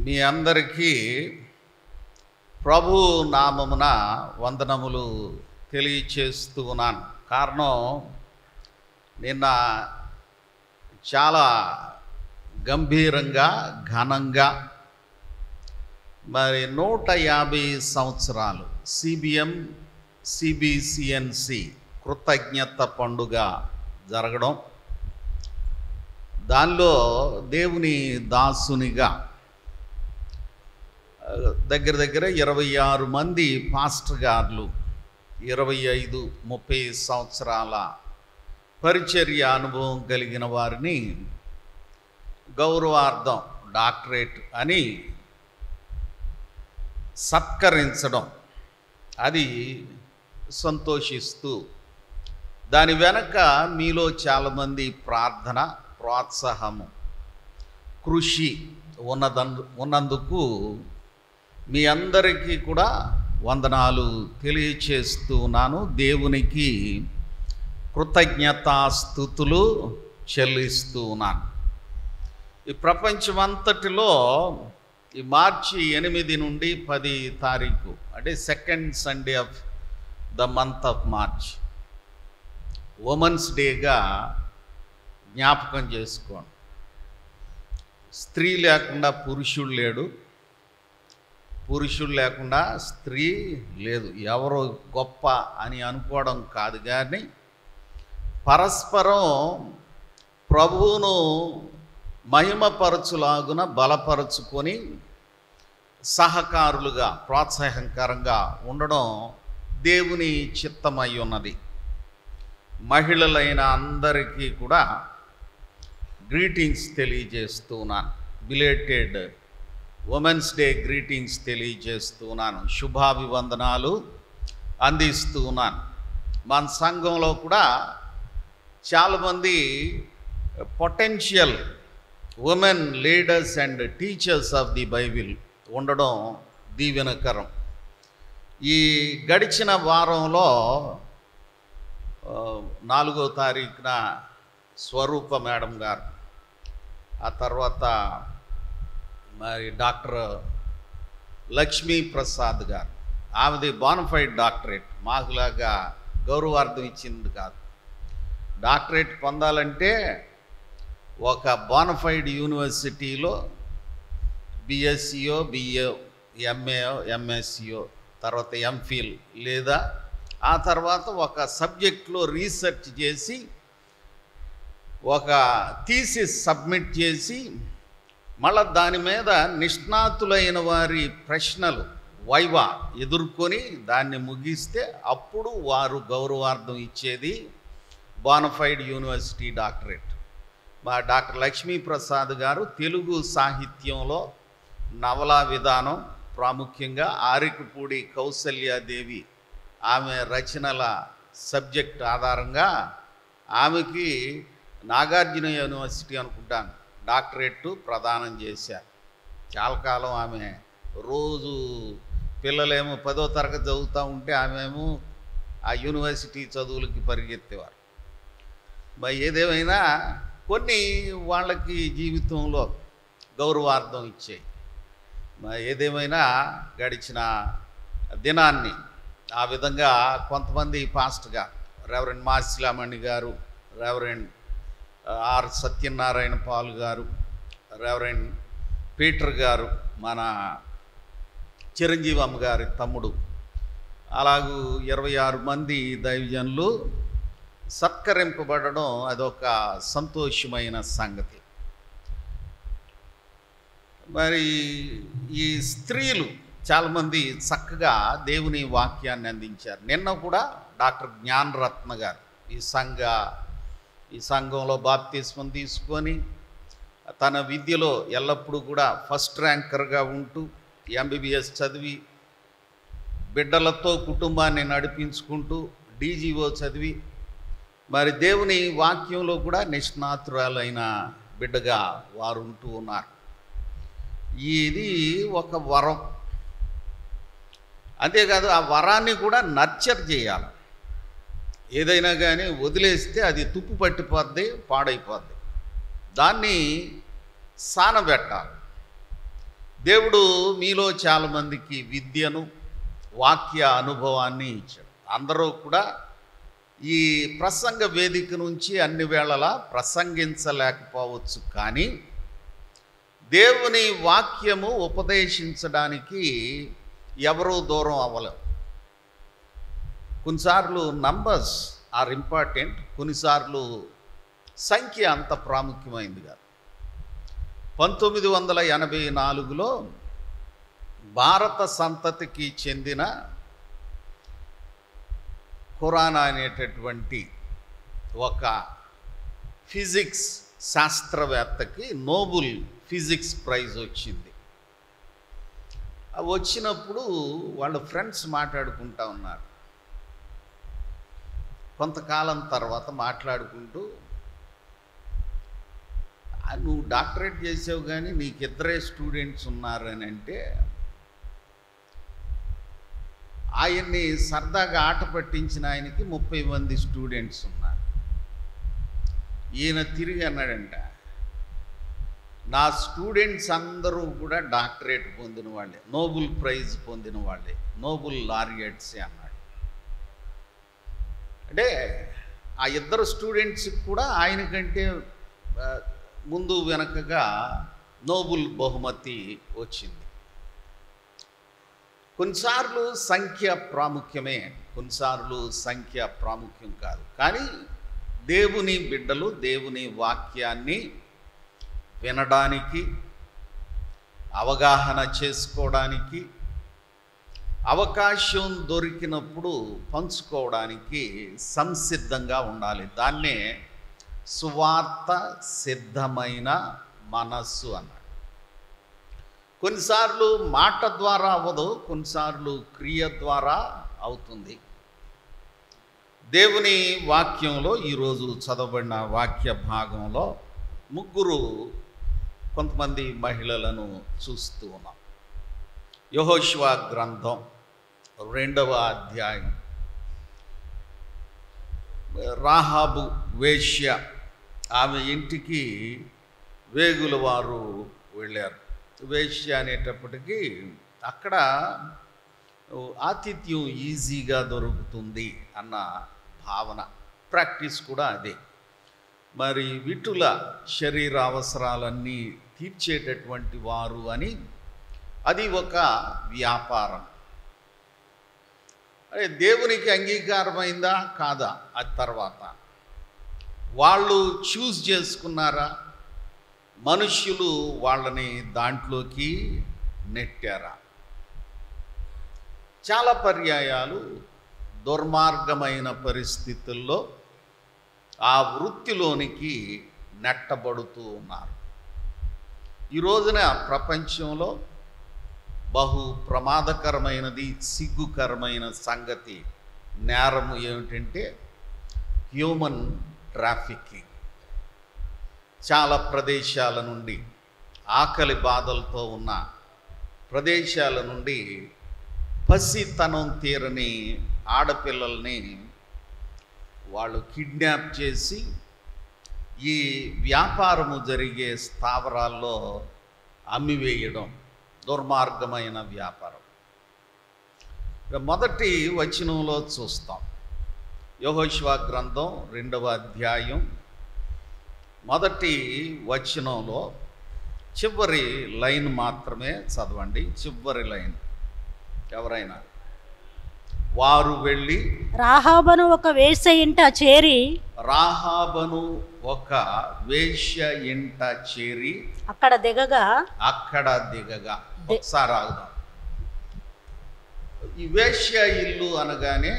మీ అందరికీ ప్రభు నామమున వందనములు తెలియచేస్తూ ఉన్నాను. కారణం, నిన్న చాలా గంభీరంగా, ఘనంగా మరి 150 సంవత్సరాలు సిబిసిఎన్సి కృతజ్ఞత పండుగ జరగడం, దానిలో దేవుని దాసునిగా దగ్గర దగ్గర 26 మంది పాస్టర్ గారులు, 25-30 సంవత్సరాల పరిచర్య అనుభవం కలిగిన వారిని గౌరవార్థం డాక్టరేట్ అని సత్కరించడం, అది సంతోషిస్తూ దాని వెనక మీలో చాలామంది ప్రార్థన, ప్రోత్సాహము, కృషి ఉన్నందుకు మీ అందరికీ కూడా వందనాలు తెలియచేస్తూ ఉన్నాను. దేవునికి కృతజ్ఞతాస్తుతులు చెల్లిస్తూ ఉన్నాను. ఈ ప్రపంచమంతటిలో ఈ మార్చి 8 నుండి 10 తారీఖు, అంటే second Sunday off the month of March, women's డేగా జ్ఞాపకం చేసుకోండి. స్త్రీ లేకుండా పురుషుడు లేడు, పురుషుడు లేకుండా స్త్రీ లేదు. ఎవరో గొప్ప అని అనుకోవడం కాదు, కానీ పరస్పరం ప్రభువును మహిమపరచులాగున బలపరుచుకొని సహకారులుగా, ప్రోత్సాహకరంగా ఉండడం దేవుని చిత్తమై ఉన్నది. మహిళలైన అందరికీ కూడా గ్రీటింగ్స్ తెలియజేస్తున్నాను. బిలేటెడ్ ఉమెన్స్ డే గ్రీటింగ్స్ తెలియజేస్తున్నాను. శుభాభివందనాలు అందిస్తున్నాను. మన సంఘంలో కూడా చాలామంది potential women leaders and teachers of the Bible ఉండడం దీవెనకరం. ఈ గడిచిన వారంలో 4వ తారీఖున స్వరూప మేడం గారు, ఆ తర్వాత మరి డాక్టర్ లక్ష్మీ ప్రసాద్ గారు, ఆమెది బోనఫైడ్ డాక్టరేట్, మాకులాగా గౌరవార్థం ఇచ్చింది కాదు. డాక్టరేట్ పొందాలంటే ఒక బోనఫైడ్ యూనివర్సిటీలో బిఎస్సియో, బిఏ, ఎంఏఓ, ఎంఎస్సియో, తర్వాత ఎంఫిల్, లేదా ఆ తర్వాత ఒక సబ్జెక్ట్లో రీసెర్చ్ చేసి ఒక థీసిస్ సబ్మిట్ చేసి మళ్ళా దాని మీద నిష్ణాతులైన వారి ప్రశ్నలు వైవా ఎదుర్కొని దాన్ని ముగిస్తే అప్పుడు వారు గౌరవార్థం ఇచ్చేది బోనఫైడ్ యూనివర్సిటీ డాక్టరేట్. మా డాక్టర్ లక్ష్మీప్రసాద్ గారు తెలుగు సాహిత్యంలో నవలా విధానం, ప్రాముఖ్యంగా ఆరికపూడి కౌసల్యాదేవి ఆమె రచనల సబ్జెక్ట్ ఆధారంగా ఆమెకి నాగార్జున యూనివర్సిటీ అనుకుంటాను డాక్టరేట్ ప్రదానం చేశారు. చాలా కాలం ఆమె రోజు పిల్లలేమో 10వ తరగతి చదువుతూ ఉంటే ఆమెమో ఆ యూనివర్సిటీ చదువులకి పరిగెత్తేవారు. మరి ఏదేమైనా కొన్ని వాళ్ళకి జీవితంలో గౌరవార్థం ఇచ్చాయి. మరి ఏదేమైనా గడిచిన దినాన్ని ఆ విధంగా కొంతమంది పాస్ట్గా రెవరెండ్ మాసిలామణి గారు, రెవరెండ్ ఆర్ సత్యనారాయణ పాల్ గారు, రెవరెండ్ పీటర్ గారు, మన చిరంజీవమ్మ గారి తమ్ముడు, అలాగూ 26 మంది దైవజనులు సత్కరింపబడడం అదొక సంతోషమైన సంగతి. మరి ఈ స్త్రీలు చాలామంది చక్కగా దేవుని వాక్యాన్ని అందించారు. నిన్న కూడా డాక్టర్ జ్ఞానరత్న గారు ఈ సంఘంలో బాప్తిస్మం తీసుకొని తన విద్యలో ఎల్లప్పుడూ కూడా ఫస్ట్ ర్యాంకర్గా ఉంటూ MBBS చదివి బిడ్డలతో కుటుంబాన్ని నడిపించుకుంటూ DGO చదివి మరి దేవుని వాక్యంలో కూడా నిష్ణాతురాలైన బిడ్డగా వారు ఉంటూ ఉన్నారు. ఇది ఒక వరం. అంతేకాదు ఆ వరాన్ని కూడా నర్చర్ చేయాలి. ఏదైనా కానీ వదిలేస్తే అది తుప్పు పట్టిపోద్ది, పాడైపోద్ది. దాన్ని సానబెట్టాలి. దేవుడు మీలో చాలామందికి విద్యను, వాక్య అనుభవాన్ని ఇచ్చాడు. అందరూ కూడా ఈ ప్రసంగ వేదిక నుంచి అన్ని వేళలా ప్రసంగించలేకపోవచ్చు, కానీ దేవుని వాక్యము ఉపదేశించడానికి ఎవరూ దూరం అవ్వలేరు. కొన్నిసార్లు నంబర్స్ ఆర్ ఇంపార్టెంట్, కొన్నిసార్లు సంఖ్య అంత ప్రాముఖ్యమైంది కాదు. 1984లో భారత సంతతికి చెందిన ఖురానా అనేటటువంటి ఒక ఫిజిక్స్ శాస్త్రవేత్తకి నోబెల్ ఫిజిక్స్ ప్రైజ్ వచ్చింది. వచ్చినప్పుడు వాళ్ళ ఫ్రెండ్స్ మాట్లాడుకుంటూ ఉన్నారు. కొంతకాలం తర్వాత మాట్లాడుకుంటూ, నువ్వు డాక్టరేట్ చేసావు కానీ నీకు 2 స్టూడెంట్స్ ఉన్నారు అని అంటే, ఆయన్ని సరదాగా ఆట పట్టించిన ఆయనకి 30 మంది స్టూడెంట్స్ ఉన్నారు. ఈయన తిరిగి అన్నాడంట, నా స్టూడెంట్స్ అందరూ కూడా డాక్టరేట్ పొందిన వాళ్ళే, నోబెల్ ప్రైజ్ పొందిన వాళ్ళే, నోబెల్ లారియట్సే అన్నాడు. అంటే ఆ 2 స్టూడెంట్స్కి కూడా ఆయన కంటే ముందు వెనకగా నోబెల్ బహుమతి వచ్చింది. కొన్నిసార్లు సంఖ్య ప్రాముఖ్యమే, కొన్నిసార్లు సంఖ్య ప్రాముఖ్యం కాదు. కానీ దేవుని బిడ్డలు దేవుని వాక్యాన్ని వినడానికి, అవగాహన చేసుకోవడానికి, అవకాశం దొరికినప్పుడు పంచుకోవడానికి సంసిద్ధంగా ఉండాలి. దాన్నే సువార్త సిద్ధమైన మనస్సు అన్నాడు. కొన్నిసార్లు మాట ద్వారా అవ్వదు, కొన్నిసార్లు క్రియ ద్వారా అవుతుంది. దేవుని వాక్యంలో ఈరోజు చదవబడిన వాక్య భాగంలో 3 కొంతమంది మహిళలను చూస్తూ ఉన్నాం. యెహోషువ గ్రంథం 2వ అధ్యాయం. రాహాబు వేశ్య, ఆమె ఇంటికి వేగుల వారు వెళ్ళారు. వేశ్య అనేటప్పటికీ అక్కడ ఆతిథ్యం ఈజీగా దొరుకుతుంది అన్న భావన, ప్రాక్టీస్ కూడా అదే. మరి విటుల శరీర అవసరాలన్నీ తీర్చేటటువంటి వారు అని, అది ఒక వ్యాపారం. అదే దేవునికి అంగీకారమైందా కాదా అది తర్వాత. వాళ్ళు చూస్ చేసుకున్నారా, మనుష్యులు వాళ్ళని దాంట్లోకి నెట్టారా? చాలా పర్యాయాలు దుర్మార్గమైన పరిస్థితుల్లో ఆ వృత్తిలోనికి నెట్టబడుతూ ఉన్నారు. ఈ రోజున ప్రపంచంలో బహు ప్రమాదకరమైనది, సిగ్గుకరమైన సంగతి, నేరము ఏమిటంటే హ్యూమన్ ట్రాఫికింగ్. చాలా ప్రదేశాల నుండి, ఆకలి బాధలతో ఉన్న ప్రదేశాల నుండి పసితనం తీరని ఆడపిల్లల్ని వాళ్ళు కిడ్నాప్ చేసి ఈ వ్యాపారము జరిగే స్థావరాల్లో అమ్మివేయడం దుర్మార్గమైన వ్యాపారం. మొదటి వచనంలో చూస్తాం. యెహోషువ గ్రంథం 2వ అధ్యాయం మొదటి వచనంలో చివరి లైన్ మాత్రమే చదవండి. చివరి లైన్ ఎవరైనా. వారు వెళ్ళి రాహాబను ఒక వేశ్య ఇంట చేరి, రాహాబను ఒక వేశ్య ఇంట చేరి అక్కడ దిగగా ఒకసారి ఆగుదాం. ఈ వేశ్య ఇల్లు అనగానే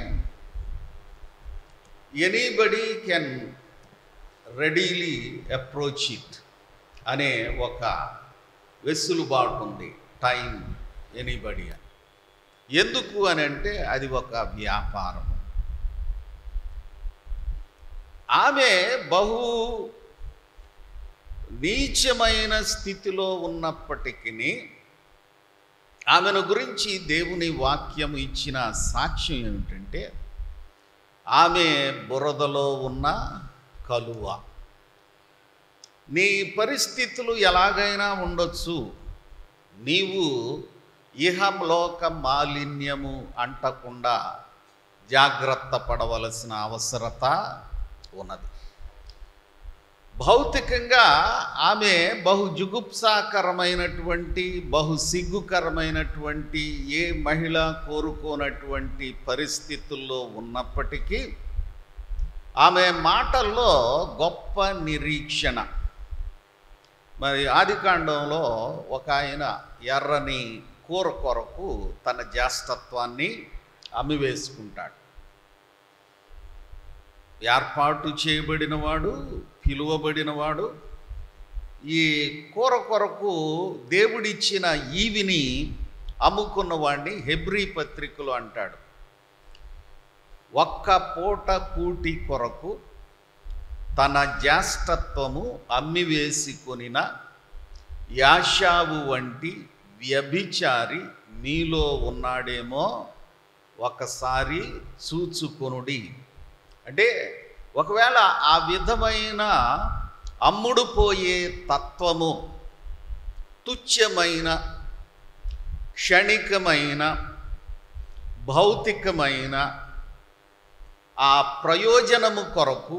anybody can readily approach it అనే ఒక వెసులుబాటు ఉంది. టైం ఎనీబడి అని. ఎందుకు అని అంటే అది ఒక వ్యాపారం. ఆమె బహు నీచమైన స్థితిలో ఉన్నప్పటికీ ఆమెను గురించి దేవుని వాక్యం ఇచ్చిన సాక్ష్యం ఏమిటంటే ఆమె బురదలో ఉన్న కలువ. నీ పరిస్థితులు ఎలాగైనా ఉండొచ్చు, నీవు ఇహంలోక మాలిన్యము అంటకుండా జాగ్రత్త పడవలసిన అవసరత ఉన్నది. భౌతికంగా ఆమె బహు జుగుప్సాకరమైనటువంటి, బహు సిగ్గుకరమైనటువంటి, ఏ మహిళ కోరుకోనటువంటి పరిస్థితుల్లో ఉన్నప్పటికీ ఆమె మాటల్లో గొప్ప నిరీక్షణ. మరి ఆదికాండంలో ఒక ఆయన ఎర్రని కూర కొరకు తన జ్యేష్ఠత్వాన్ని అమ్మివేసుకుంటాడు. ఏర్పాటు చేయబడినవాడు, పిలువబడినవాడు ఈ కూర కొరకు దేవుడిచ్చిన ఈవిని అమ్ముకున్నవాడిని హెబ్రీ పత్రికలో అంటాడు. ఒక్క పూట కూటి కొరకు తన జ్యేష్ఠత్వము అమ్మివేసుకొనిన యాషావు వంటి వ్యభిచారి మీలో ఉన్నాడేమో ఒకసారి చూచుకొనుడి. అంటే ఒకవేళ ఆ విధమైన అమ్ముడుపోయే తత్వము, తుచ్చమైన, క్షణికమైన, భౌతికమైన ఆ ప్రయోజనము కొరకు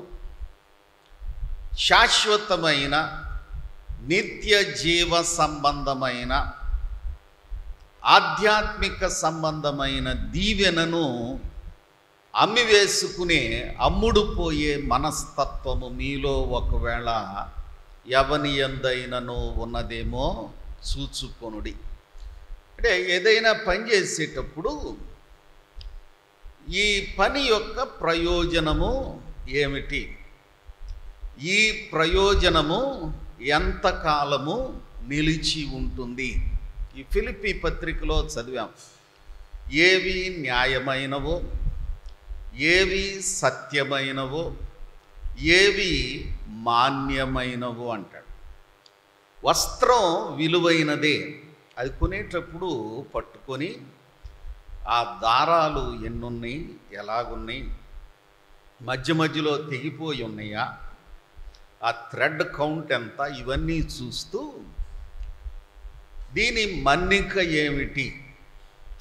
శాశ్వతమైన నిత్య జీవ సంబంధమైన ఆధ్యాత్మిక సంబంధమైన దీవెనను అమ్మివేసుకునే అమ్ముడుపోయే మనస్తత్వము మీలో ఒకవేళ ఎవని యందైనను ఉన్నదేమో చూచుకొనుడి. అంటే ఏదైనా పని చేసేటప్పుడు ఈ పని యొక్క ప్రయోజనము ఏమిటి, ఈ ప్రయోజనము ఎంతకాలము నిలిచి ఉంటుంది. ఈ ఫిలిప్పీ పత్రికలో చదివాం. ఏవి న్యాయమైనవో, ఏవి సత్యమైనవో, ఏవి మాన్యమైనవో అంటాడు. వస్త్రం విలువైనదే. అది కొనేటప్పుడు పట్టుకొని ఆ దారాలు ఎన్నున్నాయి, ఎలాగున్నాయి, మధ్య మధ్యలో తెగిపోయి ఉన్నాయా, ఆ థ్రెడ్ కౌంట్ ఎంత, ఇవన్నీ చూస్తూ దీని మన్నిక ఏమిటి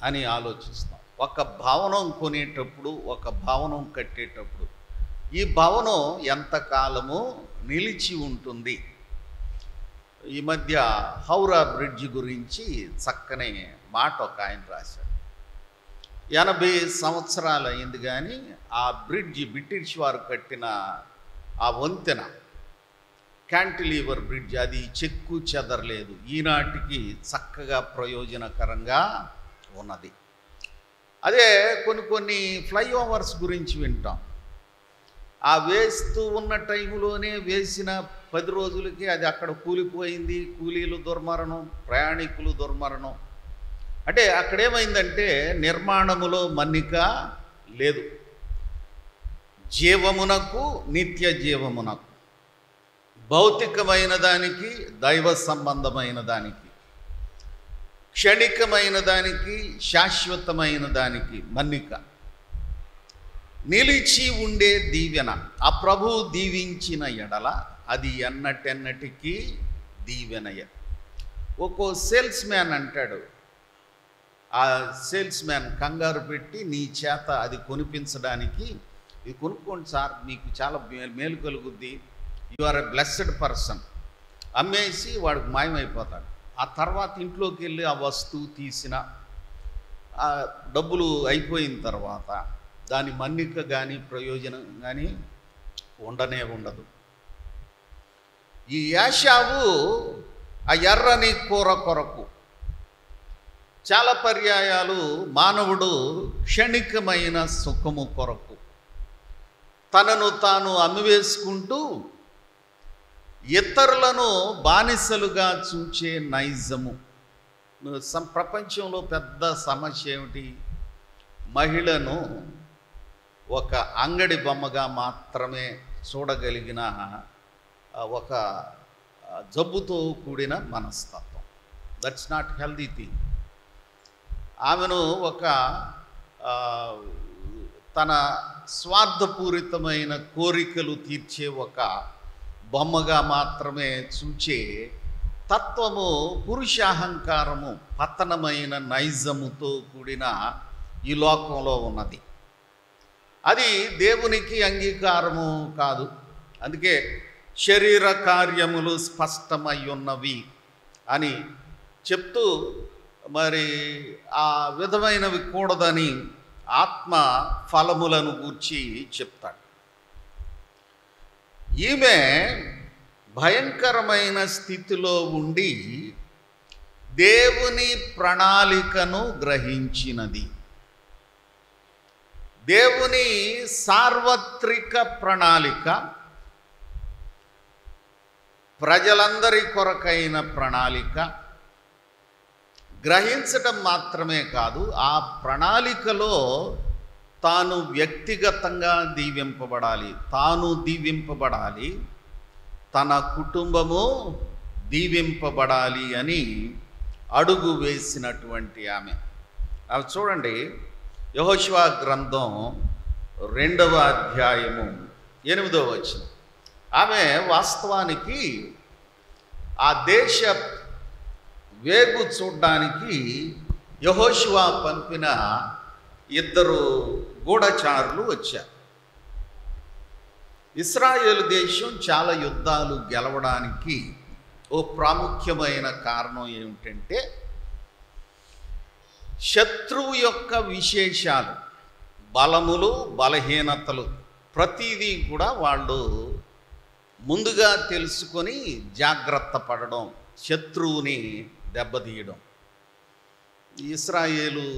అని ఆలోచిస్తాం. ఒక భవనం కొనేటప్పుడు, ఒక భవనం కట్టేటప్పుడు ఈ భవనం ఎంతకాలము నిలిచి ఉంటుంది. ఈ మధ్య హౌరా బ్రిడ్జ్ గురించి చక్కని మాట ఒక ఆయన రాశాడు. 80 సంవత్సరాలు అయింది కానీ ఆ బ్రిడ్జ్ బ్రిటిష్ వారు కట్టిన ఆ వంతెన క్యాంటిలీవర్ బ్రిడ్జ్, అది చెక్కు చెదరలేదు, ఈనాటికి చక్కగా ప్రయోజనకరంగా ఉన్నది. అదే కొన్ని ఫ్లైఓవర్స్ గురించి వింటాం. ఆ వేస్తూ ఉన్న టైంలోనే వేసిన 10 రోజులకి అది అక్కడ కూలిపోయింది, కూలీలు దుర్మరణం, ప్రయాణికులు దుర్మరణం. అంటే అక్కడేమైందంటే నిర్మాణములో మన్నిక లేదు. జీవమునకు నిత్య జీవమునకు, భౌతికమైన దానికి దైవ సంబంధమైన దానికి, క్షణికమైన దానికి శాశ్వతమైన దానికి మన్నిక, నిలిచి ఉండే దీవెన. ఆ ప్రభువు దీవించిన ఎడల అది ఎన్నటెన్నటికీ దీవెనయ. ఒక్కో సేల్స్ మ్యాన్ అంటాడు, ఆ సేల్స్ మ్యాన్ కంగారు పెట్టి నీ చేత అది కొనిపించడానికి, ఇది కొనుక్కోండి సార్, మీకు చాలా మేలు కలుగుద్ది, you are a blessed person, అమ్మేసి వాడికి మాయమైపోతాడు. ఆ తర్వాత ఇంట్లోకి వెళ్ళి ఆ వస్తువు తీసిన ఆ డబ్బులు అయిపోయిన తర్వాత దాని మన్నిక కానీ ప్రయోజనం కానీ ఉండనే ఉండదు. ఈ యాషావు ఆ ఎర్రని కూర కొరకు చాలా పర్యాయాలు మానవుడు క్షణికమైన సుఖము కొరకు తనను తాను అమ్మివేసుకుంటూ ఇతరులను బానిసలుగా చూచే నైజము. ప్రపంచంలో పెద్ద సమస్య ఏమిటి? మహిళను ఒక అంగడి బొమ్మగా మాత్రమే చూడగలిగిన ఒక జబ్బుతో కూడిన మనస్తత్వం. That's not healthy thing. ఆమెను ఒక తన స్వార్థపూరితమైన కోరికలు తీర్చే ఒక బొమ్మగా మాత్రమే చూచే తత్వము, పురుషాహంకారము, పతనమైన నైజముతో కూడిన ఈ లోకంలో ఉన్నది. అది దేవునికి అంగీకారము కాదు. అందుకే శరీర కార్యములు స్పష్టమై ఉన్నవి అని చెప్తూ మరి ఆ విధమైనవి కూడదని ఆత్మ ఫలములను గూర్చి చెప్తాడు. ఈమె భయంకరమైన స్థితిలో ఉండి దేవుని ప్రణాళికను గ్రహించినది. దేవుని సార్వత్రిక ప్రణాళిక, ప్రజలందరి కొరకైన ప్రణాళిక గ్రహించటం మాత్రమే కాదు, ఆ ప్రణాళికలో తాను వ్యక్తిగతంగా దీవింపబడాలి, తాను దీవింపబడాలి, తన కుటుంబము దీవింపబడాలి అని అడుగు వేసినటువంటి ఆమె. అవి చూడండి, యెహోషువ గ్రంథం 2వ అధ్యాయము 8వ వచనం. ఆమె వాస్తవానికి ఆ దేశ వేగు చూడ్డానికి యెహోషువ పంపిన 2 గూఢచారులు వచ్చారు. ఇశ్రాయేలు దేశం చాలా యుద్ధాలు గెలవడానికి ఓ ప్రాముఖ్యమైన కారణం ఏమిటంటే శత్రువు యొక్క విశేషాలు, బలములు, బలహీనతలు ప్రతిదీ కూడా వాళ్ళు ముందుగా తెలుసుకొని జాగ్రత్త పడడం, శత్రువుని దెబ్బతీయడం. ఇశ్రాయేలు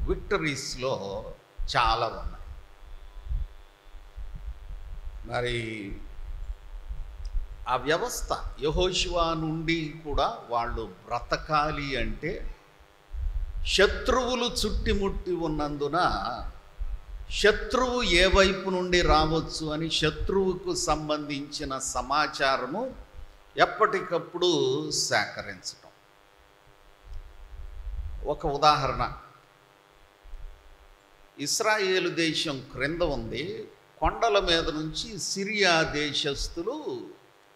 విక్టరీస్లో చాలా ఉన్నాయి. మరి ఆ వ్యవస్థ యెహోషువ నుండి కూడా వాళ్ళు బ్రతకాలి అంటే శత్రువులు చుట్టిముట్టి ఉన్నందున శత్రువు ఏ వైపు నుండి రావచ్చు అని శత్రువుకు సంబంధించిన సమాచారము ఎప్పటికప్పుడు సేకరించడం. ఒక ఉదాహరణ, ఇశ్రాయేలు దేశం క్రింద ఉంది, కొండల మీద నుంచి సిరియా దేశస్థులు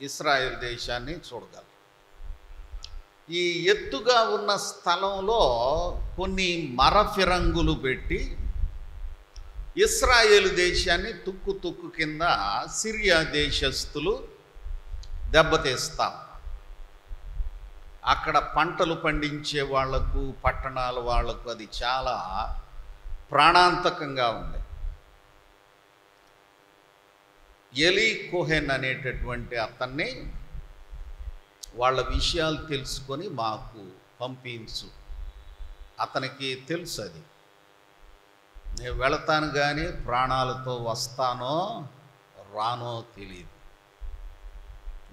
ఇశ్రాయేల్ దేశాన్ని చూడగలరు. ఈ ఎత్తుగా ఉన్న స్థలంలో కొన్ని మరఫిరంగులు పెట్టి ఇశ్రాయేలు దేశాన్ని తుక్కు కింద సిరియా దేశస్థులు దెబ్బతీస్తాం. అక్కడ పంటలు పండించే వాళ్లకు, పట్టణాల వాళ్లకు అది చాలా ప్రాణాంతకంగా ఉంది. ఎలీ కోహెన్ అనేటటువంటి అతన్ని వాళ్ళ విషయాలు తెలుసుకొని మాకు పంపించు. అతనికి తెలుసు అది, నేను వెళతాను కానీ ప్రాణాలతో వస్తానో రానో తెలియదు.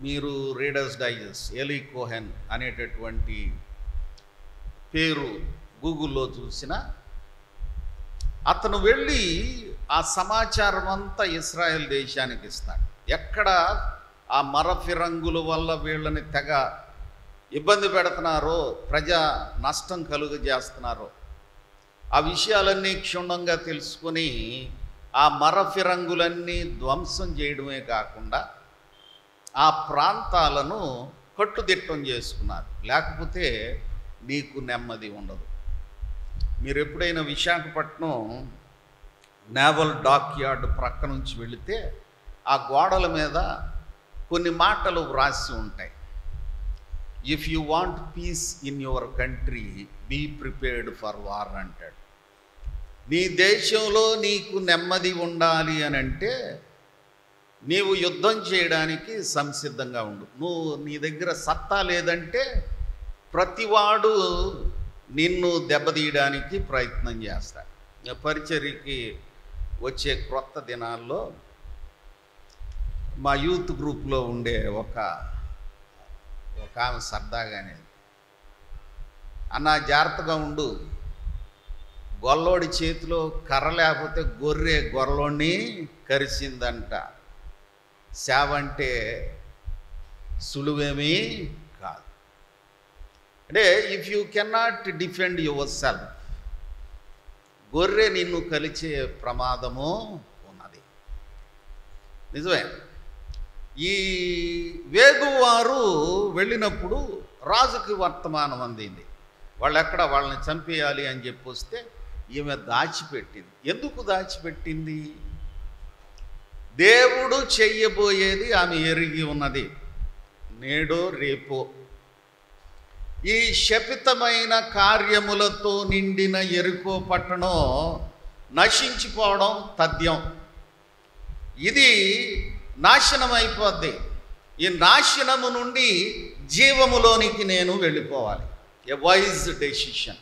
మీరు రీడర్స్ డైజెస్ట్ ఎలీ కోహెన్ అనేటటువంటి పేరు గూగుల్లో చూసిన అతను వెళ్ళి ఆ సమాచారం అంతా ఇస్రాయేల్ దేశానికి ఇస్తాడు. ఎక్కడ ఆ మరఫిరంగుల వల్ల వీళ్ళని తెగ ఇబ్బంది పెడుతున్నారో, ప్రజా నష్టం కలుగజేస్తున్నారో ఆ విషయాలన్నీ క్షుణ్ణంగా తెలుసుకొని ఆ మరఫిరంగులన్నీ ధ్వంసం చేయడమే కాకుండా ఆ ప్రాంతాలను కట్టుదిట్టం చేసుకున్నారు. లేకపోతే నీకు నెమ్మది ఉండదు. మీరు ఎప్పుడైనా విశాఖపట్నం నేవల్ డాక్ యార్డ్ ప్రక్క నుంచి వెళితే ఆ గోడల మీద కొన్ని మాటలు వ్రాసి ఉంటాయి. If you want peace in your country be prepared for war అంటాడు. నీ దేశంలో నీకు నెమ్మది ఉండాలి అని అంటే నీవు యుద్ధం చేయడానికి సంసిద్ధంగా ఉండు. నీ దగ్గర సత్తా లేదంటే ప్రతివాడు నిన్ను దెబ్బతీయడానికి ప్రయత్నం చేస్తాడు. పరిచర్యకి వచ్చే క్రొత్త దినాల్లో మా యూత్ గ్రూప్లో ఉండే ఒక ఆమె సరదాగానే, అన్న జాగ్రత్తగా ఉండు, గొల్లోడి చేతిలో కర్ర లేకపోతే గొర్రెలోని కరిచిందంట. సేవ అంటే సులువేమీ కాదు. అంటే if you cannot defend your self, గొర్రె నిన్ను కలిచే ప్రమాదము ఉన్నది. నిజమే. ఈ వేగువారు వెళ్ళినప్పుడు రాజుకి వర్తమానం అందింది. వాళ్ళని చంపేయాలి అని చెప్పి వస్తే ఈమె దాచిపెట్టింది. ఎందుకు దాచిపెట్టింది? దేవుడు చెయ్యబోయేది ఆమె ఎరిగి ఉన్నది. నేడో రేపో ఈ శపితమైన కార్యములతో నిండిన యెరికో పట్టణం నశించిపోవడం తథ్యం. ఇది నాశనం అయిపోద్ది. ఈ నాశనము నుండి జీవములోనికి నేను వెళ్ళిపోవాలి. ఏ వైజ్ డెసిషన్.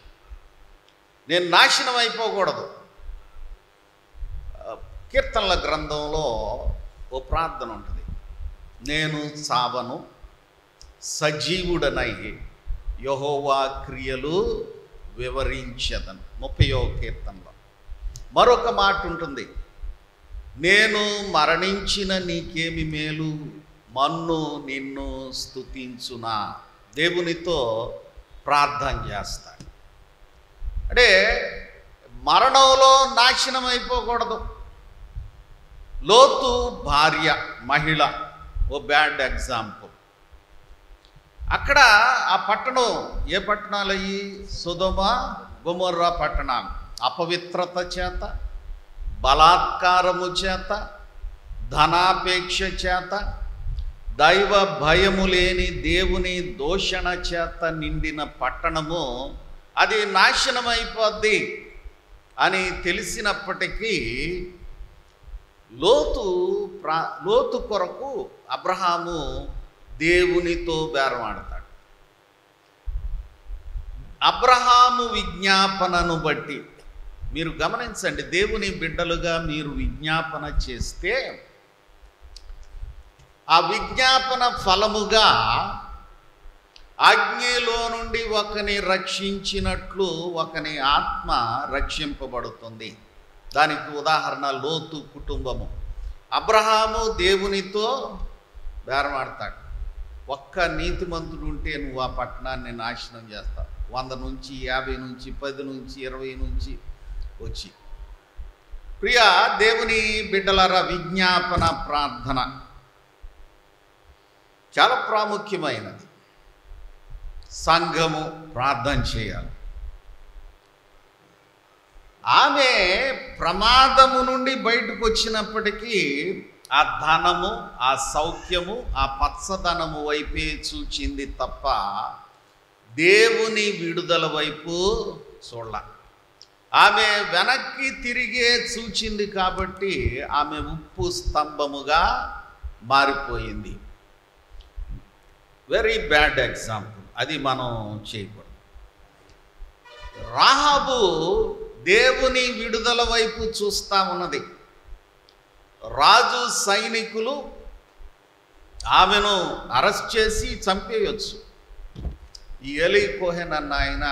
నేను నాశనం అయిపోకూడదు. కీర్తనల గ్రంథంలో ఓ ప్రార్థన ఉంటుంది, నేను సావను సజీవుడనై యెహోవా క్రియలు వివరించెదను. 30వ కీర్తనలో మరొక మాట ఉంటుంది, నేను మరణించిన నీకేమి మేలు, మన్ను నిన్ను స్తుతించునా. దేవునితో ప్రార్థన చేస్తాడు. అంటే మరణంలో నాశనం అయిపోకూడదు. లోతు భార్య మహిళ ఓ బ్యాడ్ ఎగ్జాంపుల్. అక్కడ ఆ పట్టణం, ఏ పట్టణాలు అయ్యి? సొదొమ గొమొర్రా పట్టణాలు. అపవిత్రత చేత, బలాత్కారము చేత, ధనాపేక్ష చేత, దైవ భయము లేని దేవుని దూషణ చేత నిండిన పట్టణము. అది నాశనం అయిపోద్ది అని తెలిసినప్పటికీ లోతు కొరకు అబ్రహాము దేవునితో బేరమాడతాడు. అబ్రహాము విజ్ఞాపనను బట్టి మీరు గమనించండి, దేవుని బిడ్డలుగా మీరు విజ్ఞాపన చేస్తే ఆ విజ్ఞాపన ఫలముగా అగ్నిలో నుండి ఒకని రక్షించినట్లు ఒకని ఆత్మ రక్షింపబడుతుంది. దానికి ఉదాహరణ లోతు కుటుంబము. అబ్రహాము దేవునితో బేరమాడతాడు. ఒక్క నీతిమంతుడు ఉంటే నువ్వు ఆ పట్టణాన్ని నాశనం చేస్తావు. 100 నుంచి 50 నుంచి 10 నుంచి 20 నుంచి వచ్చి. ప్రియా దేవుని బిడ్డలారా, విజ్ఞాపన ప్రార్థన చాలా ప్రాముఖ్యమైనది. సంఘము ప్రార్థన చేయాలి. ఆమె ప్రమాదము నుండి బయటకు వచ్చినప్పటికీ ఆ ధనము, ఆ సౌఖ్యము, ఆ పచ్చదనము వైపే చూచింది తప్ప దేవుని విడుదల వైపు చూడాల. ఆమె వెనక్కి తిరిగే చూచింది కాబట్టి ఆమె ఉప్పు స్తంభముగా మారిపోయింది. Very bad example. అది మనం చేయకూడదు. రాహాబు దేవుని విడుదల వైపు చూస్తూ ఉన్నది. రాజు సైనికులు ఆమెను అరెస్ట్ చేసి చంపేయచ్చు. ఈ ఎలీ కోహెన్ అన్న ఆయన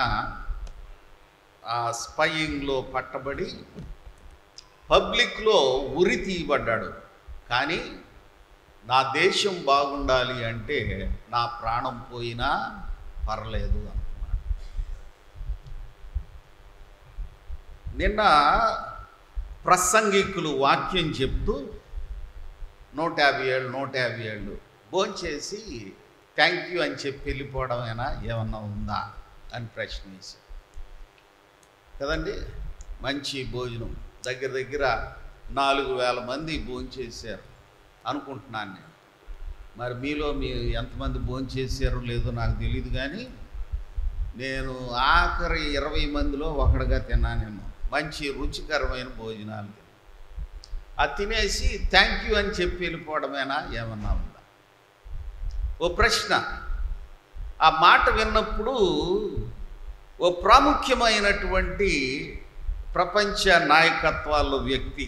ఆ స్పయింగ్లో పట్టబడి పబ్లిక్లో ఉరి తీయబడ్డాడు. కానీ నా దేశం బాగుండాలి అంటే నా ప్రాణం పోయినా పర్లేదు అంటున్నాడు. నిన్న ప్రసంగికులు వాక్యం చెప్తూ 150 ఏళ్ళు భోంచేసి థ్యాంక్ యూ అని చెప్పి వెళ్ళిపోవడమేనా ఏమన్నా ఉందా అని ప్రశ్న వేశారు కదండి. మంచి భోజనం దగ్గర 4,000 మంది భోంచేశారు అనుకుంటున్నాను నేను. మరి మీలో ఎంతమంది భోంచేశారో లేదో నాకు తెలియదు, కానీ నేను ఆఖరి 20 మందిలో ఒకడుగా తిన్నానేమో. మంచి రుచికరమైన భోజనాలు అది తినేసి థ్యాంక్ యూ అని చెప్పి వెళ్ళిపోవడమేనా ఏమన్నా ఉందా? ఓ ప్రశ్న. ఆ మాట విన్నప్పుడు ఓ ప్రాముఖ్యమైనటువంటి ప్రపంచ నాయకత్వాల్లో వ్యక్తి,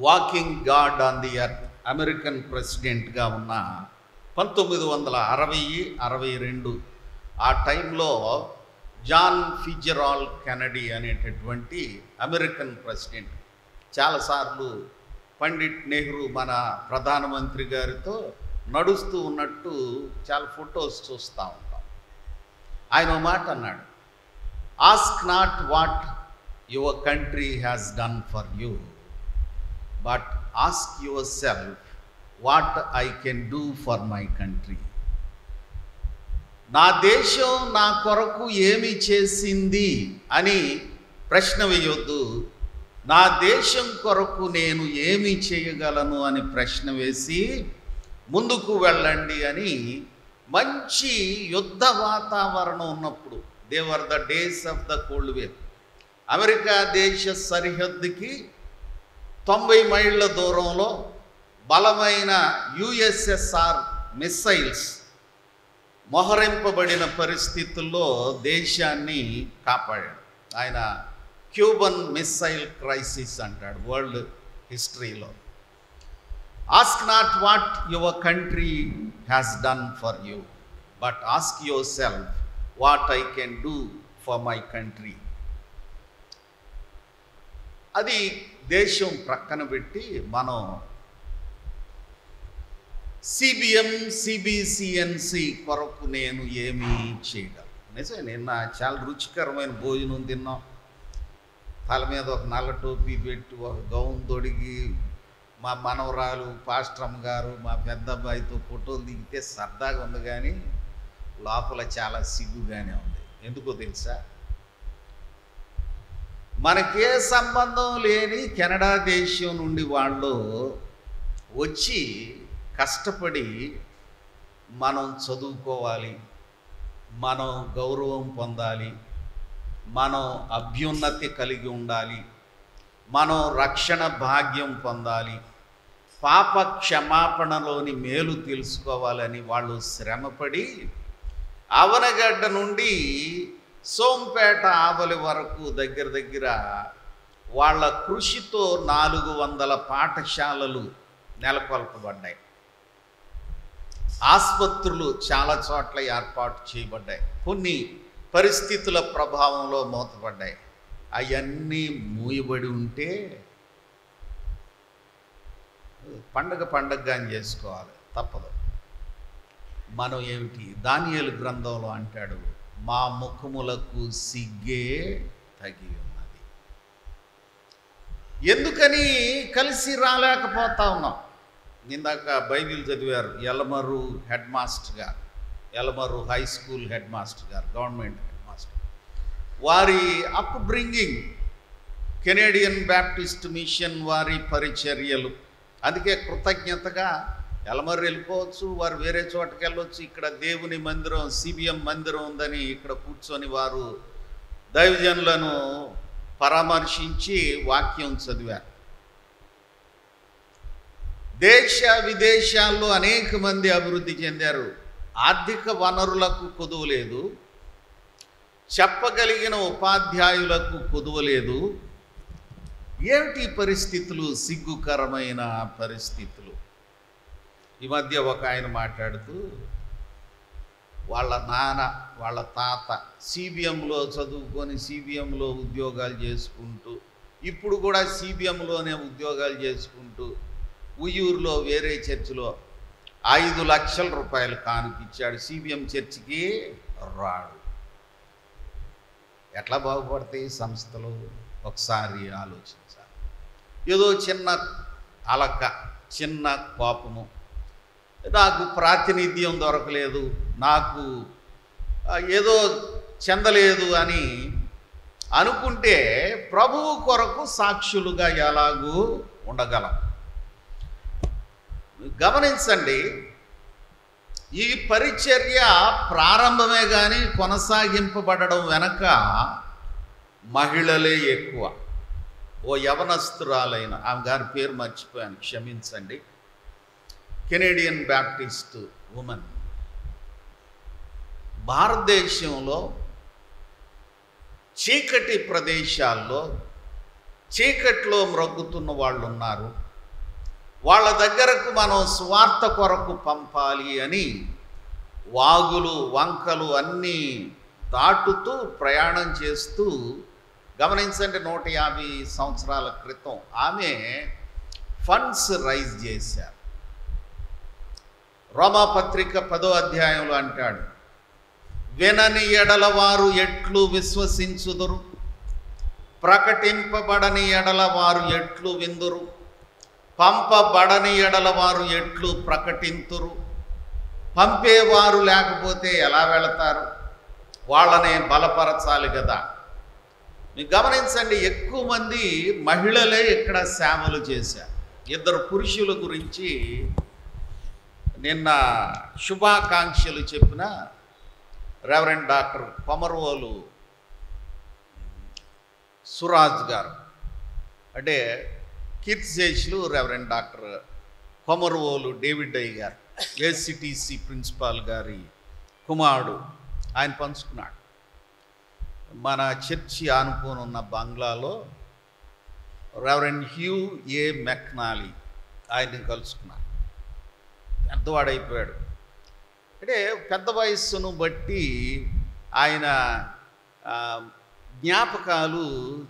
walking God on the earth, American ప్రెసిడెంట్గా ఉన్న 1960-62 ఆ టైంలో జాన్ ఫిట్జ్జెరాల్డ్ కెనడీ అనేటటువంటి అమెరికన్ ప్రెసిడెంట్. చాలాసార్లు పండిట్ నెహ్రూ మన ప్రధానమంత్రి గారితో నడుస్తూ ఉన్నట్టు చాలా ఫొటోస్ చూస్తూ ఉంటాం. ఆయన ఓ మాట అన్నాడు, ask not what your country has done for you, but ask your self what I can do for my country. నా దేశం నా కొరకు ఏమి చేసింది అని ప్రశ్న వేయొద్దు, నా దేశం కొరకు నేను ఏమి చేయగలను అని ప్రశ్న వేసి ముందుకు వెళ్ళండి అని. మంచి యుద్ధ వాతావరణం ఉన్నప్పుడు, they were the days of the cold war. America దేశ సరిహద్దుకి 90 మైళ్ళ దూరంలో బలమైన USSR మిస్సైల్స్ మోహరింపబడిన పరిస్థితుల్లో దేశాన్ని కాపాడాడు ఆయన. క్యూబన్ మిస్సైల్ క్రైసిస్ అంటాడు వరల్డ్ హిస్టరీలో. Ask not what your country has done for you, but ask your self what I can do for my country. అది దేశం ప్రక్కన పెట్టి మనం CBM CBCNC కొరకు నేను ఏమీ చేయగలను. నిజమే, నిన్న చాలా రుచికరమైన భోజనం తిన్నాం. తల మీద ఒక నల్ల టోపీ పెట్టి ఒక గౌన్ తొడిగి మా మనవరాలు పాస్టరమ్మ గారు మా పెద్ద అబ్బాయితో ఫోటోలు దిగితే సరదాగా ఉంది, కానీ లోపల చాలా సిగ్గుగానే ఉంది. ఎందుకో తెలుసా? మనకే సంబంధం లేని కెనడా దేశం నుండి వాళ్ళు వచ్చి కష్టపడి మనం చదువుకోవాలి, మనం గౌరవం పొందాలి, మనం అభ్యున్నతి కలిగి ఉండాలి, మనం రక్షణ భాగ్యం పొందాలి, పాప క్షమాపణలోని మేలు తెలుసుకోవాలని వాళ్ళు శ్రమపడి ఆవనగడ్డ నుండి సోంపేట ఆవలి వరకు దగ్గర వాళ్ళ కృషితో 400 పాఠశాలలు నెలకొల్పబడ్డాయి. ఆసుపత్రులు చాలా చోట్ల ఏర్పాటు చేయబడ్డాయి. కొన్ని పరిస్థితుల ప్రభావంలో మూతపడ్డాయి. అవన్నీ మూయబడి ఉంటే పండగగా చేసుకోవాలి, తప్పదు. మనం ఏమిటి, దానియేలు గ్రంథంలో అంటాడు, మా ముఖములకు సిగ్గే తగి ఉన్నది. ఎందుకని కలిసి రాలేకపోతా ఉన్నాం? ఇందాక బైబిల్ చదివారు ఎలమరు హెడ్ మాస్టర్ గారు, Elamaru high school head master గారు, గవర్నమెంట్ హెడ్ మాస్టర్. వారి upbringing Canadian Baptist mission వారి పరిచర్యలు. అందుకే కృతజ్ఞతగా ఎలమరు వెళ్ళిపోవచ్చు, వారు వేరే చోటకి వెళ్ళొచ్చు. ఇక్కడ దేవుని మందిరం CBM మందిరం ఉందని ఇక్కడ కూర్చొని వారు దైవజనులను పరామర్శించి వాక్యం చదివారు. దేశ విదేశాల్లో అనేక మంది అభివృద్ధి చెందారు. ఆర్థిక వనరులకు కొదువు లేదు, చెప్పగలిగిన ఉపాధ్యాయులకు కొదువు లేదు. ఏమిటి పరిస్థితులు? సిగ్గుకరమైన పరిస్థితులు. ఈ మధ్య ఒక ఆయన మాట్లాడుతూ వాళ్ళ నాన్న వాళ్ళ తాత సిబిఎంలో చదువుకొని సిబిఎంలో ఉద్యోగాలు చేసుకుంటూ, ఇప్పుడు కూడా సిబిఎంలోనే ఉద్యోగాలు చేసుకుంటూ ఉయ్యూరులో వేరే చర్చిలో 5 లక్షల రూపాయలు కానుకిచ్చాడు. సిబిఎం చర్చికి రాడు. ఎట్లా బాగుపడతాయి సంస్థలు? ఒకసారి ఆలోచించాలి. ఏదో చిన్న అలక, చిన్న కోపము, నాకు ప్రాతినిధ్యం దొరకలేదు, నాకు ఏదో చెందలేదు అని అనుకుంటే ప్రభువు కొరకు సాక్షులుగా ఎలాగూ ఉండగలం. గమనించండి, ఈ పరిచర్య ప్రారంభమే కానీ కొనసాగింపబడడం వెనక మహిళలే ఎక్కువ. ఓ యవనస్తురాలైన ఆమె గారి పేరు మర్చిపోయాను, క్షమించండి, కెనేడియన్ బ్యాప్టిస్ట్ ఉమెన్. భారతదేశంలో చీకటి ప్రదేశాల్లో చీకట్లో మ్రొగ్గుతున్న వాళ్ళు ఉన్నారు. వాళ్ళ దగ్గరకు మనం స్వార్థ కొరకు పంపాలి అని వాగులు వంకలు అన్నీ దాటుతూ ప్రయాణం చేస్తూ, గమనించండి, 150 సంవత్సరాల క్రితం ఆమె ఫండ్స్ రైజ్ చేశారు. రోమాపత్రిక 10వ అధ్యాయంలో అంటాడు, వినని ఎడల వారు ఎట్లు విశ్వసించుదురు, ప్రకటింపబడని ఎడల వారు ఎట్లు విందురు, పంపబడని ఎడల వారు ఎట్లు ప్రకటింతురు. పంపేవారు లేకపోతే ఎలా వెళతారు? వాళ్ళనే బలపరచాలి కదా. మీరు గమనించండి, ఎక్కువ మంది మహిళలే ఇక్కడ సేవలు చేశారు. 2 పురుషుల గురించి నిన్న శుభాకాంక్షలు చెప్పిన రెవరెండ్ డాక్టర్ కొమరవోలు సురాజ్ గారు, అంటే కీర్తిశేషులు రెవరెండ్ డాక్టర్ కొమరవోలు డేవిడ్ అయ్య గారు, ఏసీటీసీ ప్రిన్సిపాల్ గారి కుమారుడు, ఆయన పంచుకున్నాడు. మన చర్చి ఆనుకొని ఉన్న బంగ్లాలో రెవరెండ్ హ్యూ ఏ మెక్నాలీ ఆయన్ని కలుసుకున్నాడు. పెద్దవాడైపోయాడు. అంటే పెద్ద వయస్సును బట్టి ఆయన జ్ఞాపకాలు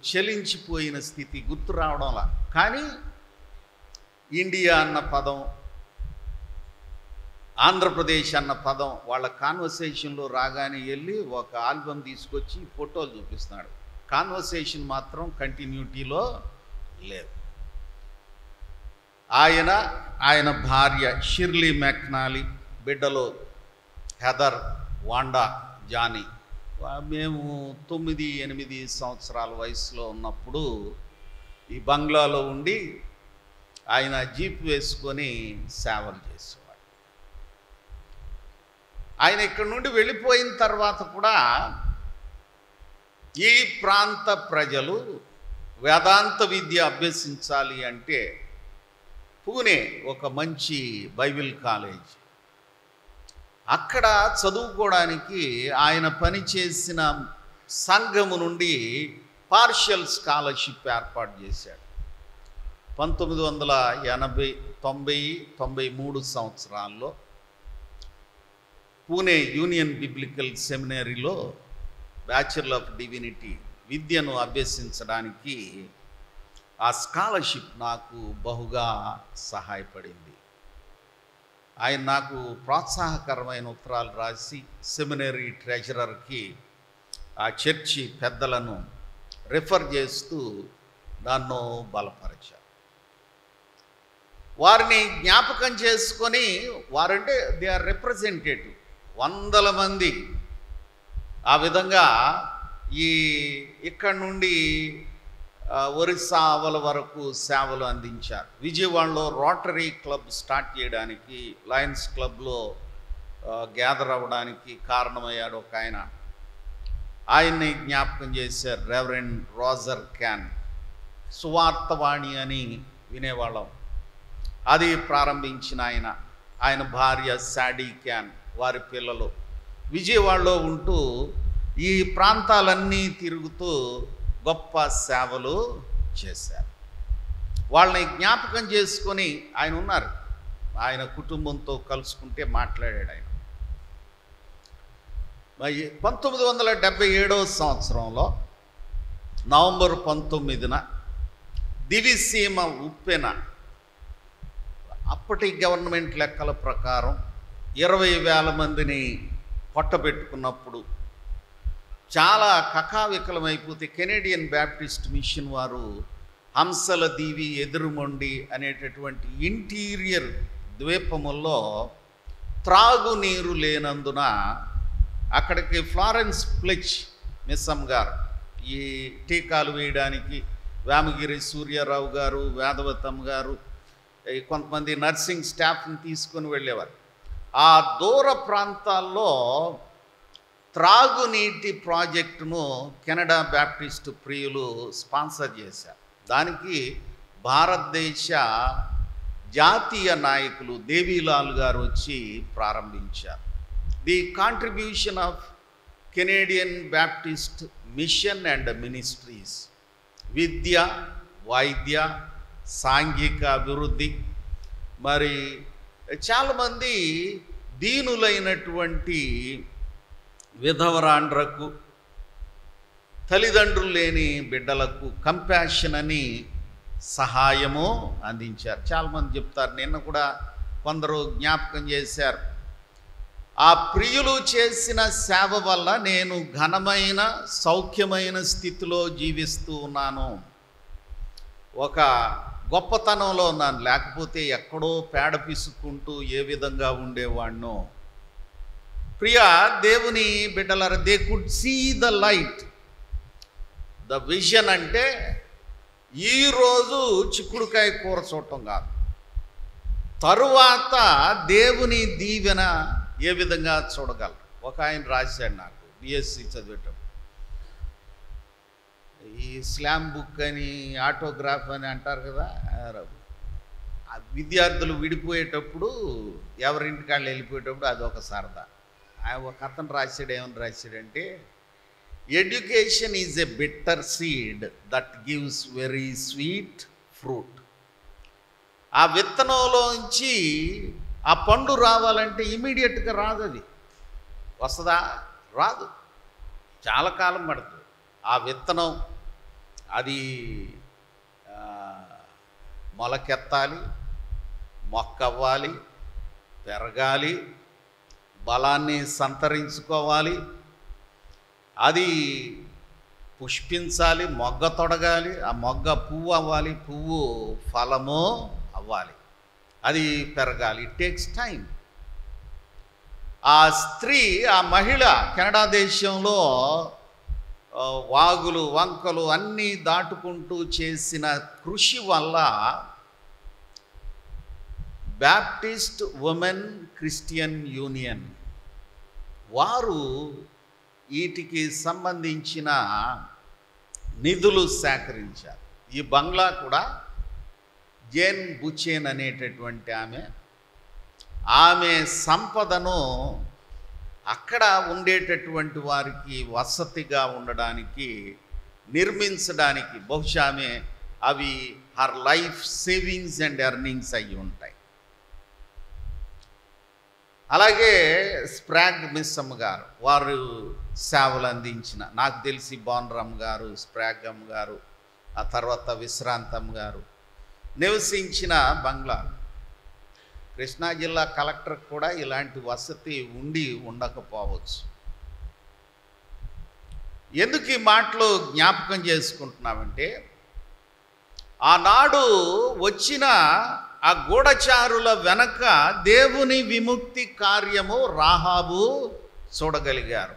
చెలించిపోయిన స్థితి, గుర్తు రావడంలా. కానీ ఇండియా అన్న పదం, ఆంధ్రప్రదేశ్ అన్న పదం వాళ్ళ కాన్వర్సేషన్లో రాగానే వెళ్ళి ఒక ఆల్బమ్ తీసుకొచ్చి ఫోటోలు చూపిస్తున్నాడు. కాన్వర్సేషన్ మాత్రం కంటిన్యూటీలో లేదు. ఆయన భార్య షిర్లీ మెక్నాలీ, బిడ్డలో హెదర్, వాండా, జానీ. మేము 9-8 సంవత్సరాల వయసులో ఉన్నప్పుడు ఈ బంగ్లాలో ఉండి ఆయన జీప్ వేసుకొని సేవలు చేసేవాడు. ఆయన ఇక్కడి నుండి వెళ్ళిపోయిన తర్వాత కూడా ఈ ప్రాంత ప్రజలు వేదాంత విద్య అభ్యసించాలి అంటే పూణే ఒక మంచి బైబిల్ కాలేజ్, అక్కడ చదువుకోవడానికి ఆయన పనిచేసిన సంఘము నుండి పార్షియల్ స్కాలర్షిప్ ఏర్పాటు చేశాడు. 1980, 90, 93 సంవత్సరాల్లో పూణే యూనియన్ బిబ్లికల్ సెమినరీలో బ్యాచులర్ ఆఫ్ డివినిటీ విద్యను అభ్యసించడానికి ఆ స్కాలర్షిప్ నాకు బహుగా సహాయపడింది. ఆయన నాకు ప్రోత్సాహకరమైన ఉత్తరాలు రాసి సెమినరీ ట్రెజరర్కి ఆ చర్చి పెద్దలను రిఫర్ చేస్తూ నన్ను బలపరిచారు. వారిని జ్ఞాపకం చేసుకొని, వారంటే దే ఆర్ రిప్రజెంటేటివ్, 100 మంది ఆ విధంగా ఇక్కడి నుండి ఒరిస్సా అవల వరకు సేవలు అందించారు. విజయవాడలో రోటరీ క్లబ్ స్టార్ట్ చేయడానికి, లయన్స్ క్లబ్లో గ్యాదర్ అవ్వడానికి కారణమయ్యాడు ఒక ఆయన. ఆయన్ని జ్ఞాపకం చేశారు, రెవరెండ్ రోజర్ క్యాన్. సువార్తవాణి అని వినేవాళ్ళం, అది ప్రారంభించిన ఆయన భార్య శాడీ క్యాన్ వారి పిల్లలు విజయవాడలో ఉంటూ ఈ ప్రాంతాలన్నీ తిరుగుతూ గొప్ప సేవలు చేశారు. వాళ్ళని జ్ఞాపకం చేసుకొని ఆయన ఉన్నారు. ఆయన కుటుంబంతో కలుసుకుంటే మాట్లాడాడు ఆయన. 1977 సంవత్సరంలో నవంబర్ 19న దివిసీమ ఉప్పెన అప్పటి గవర్నమెంట్ లెక్కల ప్రకారం 20,000 మందిని పొట్టబెట్టుకున్నప్పుడు చాలా కకావికలమైపోతే కెనేడియన్ బ్యాప్టిస్ట్ మిషన్ వారు హంసల దీవి ఎదురుమొండి అనేటటువంటి ఇంటీరియర్ ద్వీపముల్లో త్రాగునీరు లేనందున అక్కడికి ఫ్లారెన్స్ ప్లెచ్ మిస్సమ్ గారు ఈ టీకాలు వేయడానికి వేమగిరి సూర్యారావు గారు, వేదవతమ్మ గారు, కొంతమంది నర్సింగ్ స్టాఫ్ని తీసుకొని వెళ్ళేవారు. ఆ దూర ప్రాంతాల్లో త్రాగునీటి ప్రాజెక్టును కెనడా బ్యాప్టిస్ట్ ప్రియులు స్పాన్సర్ చేశారు. దానికి భారతదేశ జాతీయ నాయకులు దేవీలాల్ గారు వచ్చి ప్రారంభించారు. The contribution of Canadian Baptist mission and ministries, విద్య, వైద్య, సాంఘిక అభివృద్ధి, మరి చాలామంది దీనులైనటువంటి విధవరాండ్రకు, తల్లిదండ్రులు లేని బిడ్డలకు కంపాషన్ అని సహాయము అందించారు. చాలామంది చెప్తారు, నిన్న కూడా కొందరు జ్ఞాపకం చేశారు, ఆ ప్రియులు చేసిన సేవ వల్ల నేను ఘనమైన సౌఖ్యమైన స్థితిలో జీవిస్తూ ఉన్నాను, ఒక గొప్పతనంలో ఉన్నాను, లేకపోతే ఎక్కడో పేడ పిసుకుంటూ ఏ విధంగా ఉండేవాడినో. ప్రియ దేవుని బిడ్డలారా, they could see the light, the vision. అంటే ఈరోజు చిక్కుడుకాయ కూర చూడటం కాదు, తరువాత దేవుని దీవెన ఏ విధంగా చూడగలరు. ఒక ఆయన రాశాడు నాకు బిఎస్సి చదివేటప్పుడు, ఈ స్లామ్ బుక్ అని ఆటోగ్రాఫ్ అని అంటారు కదా, విద్యార్థులు విడిపోయేటప్పుడు ఎవరింటికి వాళ్ళు వెళ్ళిపోయేటప్పుడు అదొక సరదా. ఒక అతను రాశాడు, ఏమని రాశాడంటే, education is a bitter seed that gives very sweet fruit. ఆ విత్తనంలోంచి ఆ పండు రావాలంటే ఇమీడియట్గా రాదు. అది వస్తుందా? రాదు, చాలా కాలం పడుతుంది. ఆ విత్తనం అది మొలకెత్తాలి, మొక్క అవ్వాలి, పెరగాలి, బలాన్ని సంతరించుకోవాలి, అది పుష్పించాలి, మొగ్గ తొడగాలి, ఆ మొగ్గ పువ్వు అవ్వాలి, పువ్వు ఫలము అవ్వాలి, అది పెరగాలి. It takes time. ఆ స్త్రీ, ఆ మహిళ కెనడా దేశంలో వాగులు వంకలు అన్నీ దాటుకుంటూ చేసిన కృషి వల్ల బ్యాప్టిస్ట్ ఉమెన్ క్రిస్టియన్ యూనియన్ వారు వీటికి సంబంధించిన నిధులు సేకరించారు. ఈ బంగ్లా కూడా జేన్ బుచేన్ అనేటటువంటి ఆమె సంపదను అక్కడ ఉండేటటువంటి వారికి వసతిగా ఉండడానికి నిర్మించడానికి బహుశా అవి her life savings and earnings అయ్యి ఉంటాయి. అలాగే స్ప్రాగ్ మిస్సమ్మ గారు వారు సేవలు అందించిన, నాకు తెలిసి బోన్రమ్ గారు, స్ప్రాగమ్ గారు, ఆ తర్వాత విశ్రాంతమ్మ గారు నివసించిన బంగ్లా. కృష్ణా జిల్లా కలెక్టర్ కూడా ఇలాంటి వసతి ఉండి ఉండకపోవచ్చు. ఎందుకు ఈ మాటలు జ్ఞాపకం చేసుకుంటున్నామంటే, ఆనాడు వచ్చిన ఆ గూఢచారుల వెనక దేవుని విముక్తి కార్యము రాహాబు చూడగలిగారు.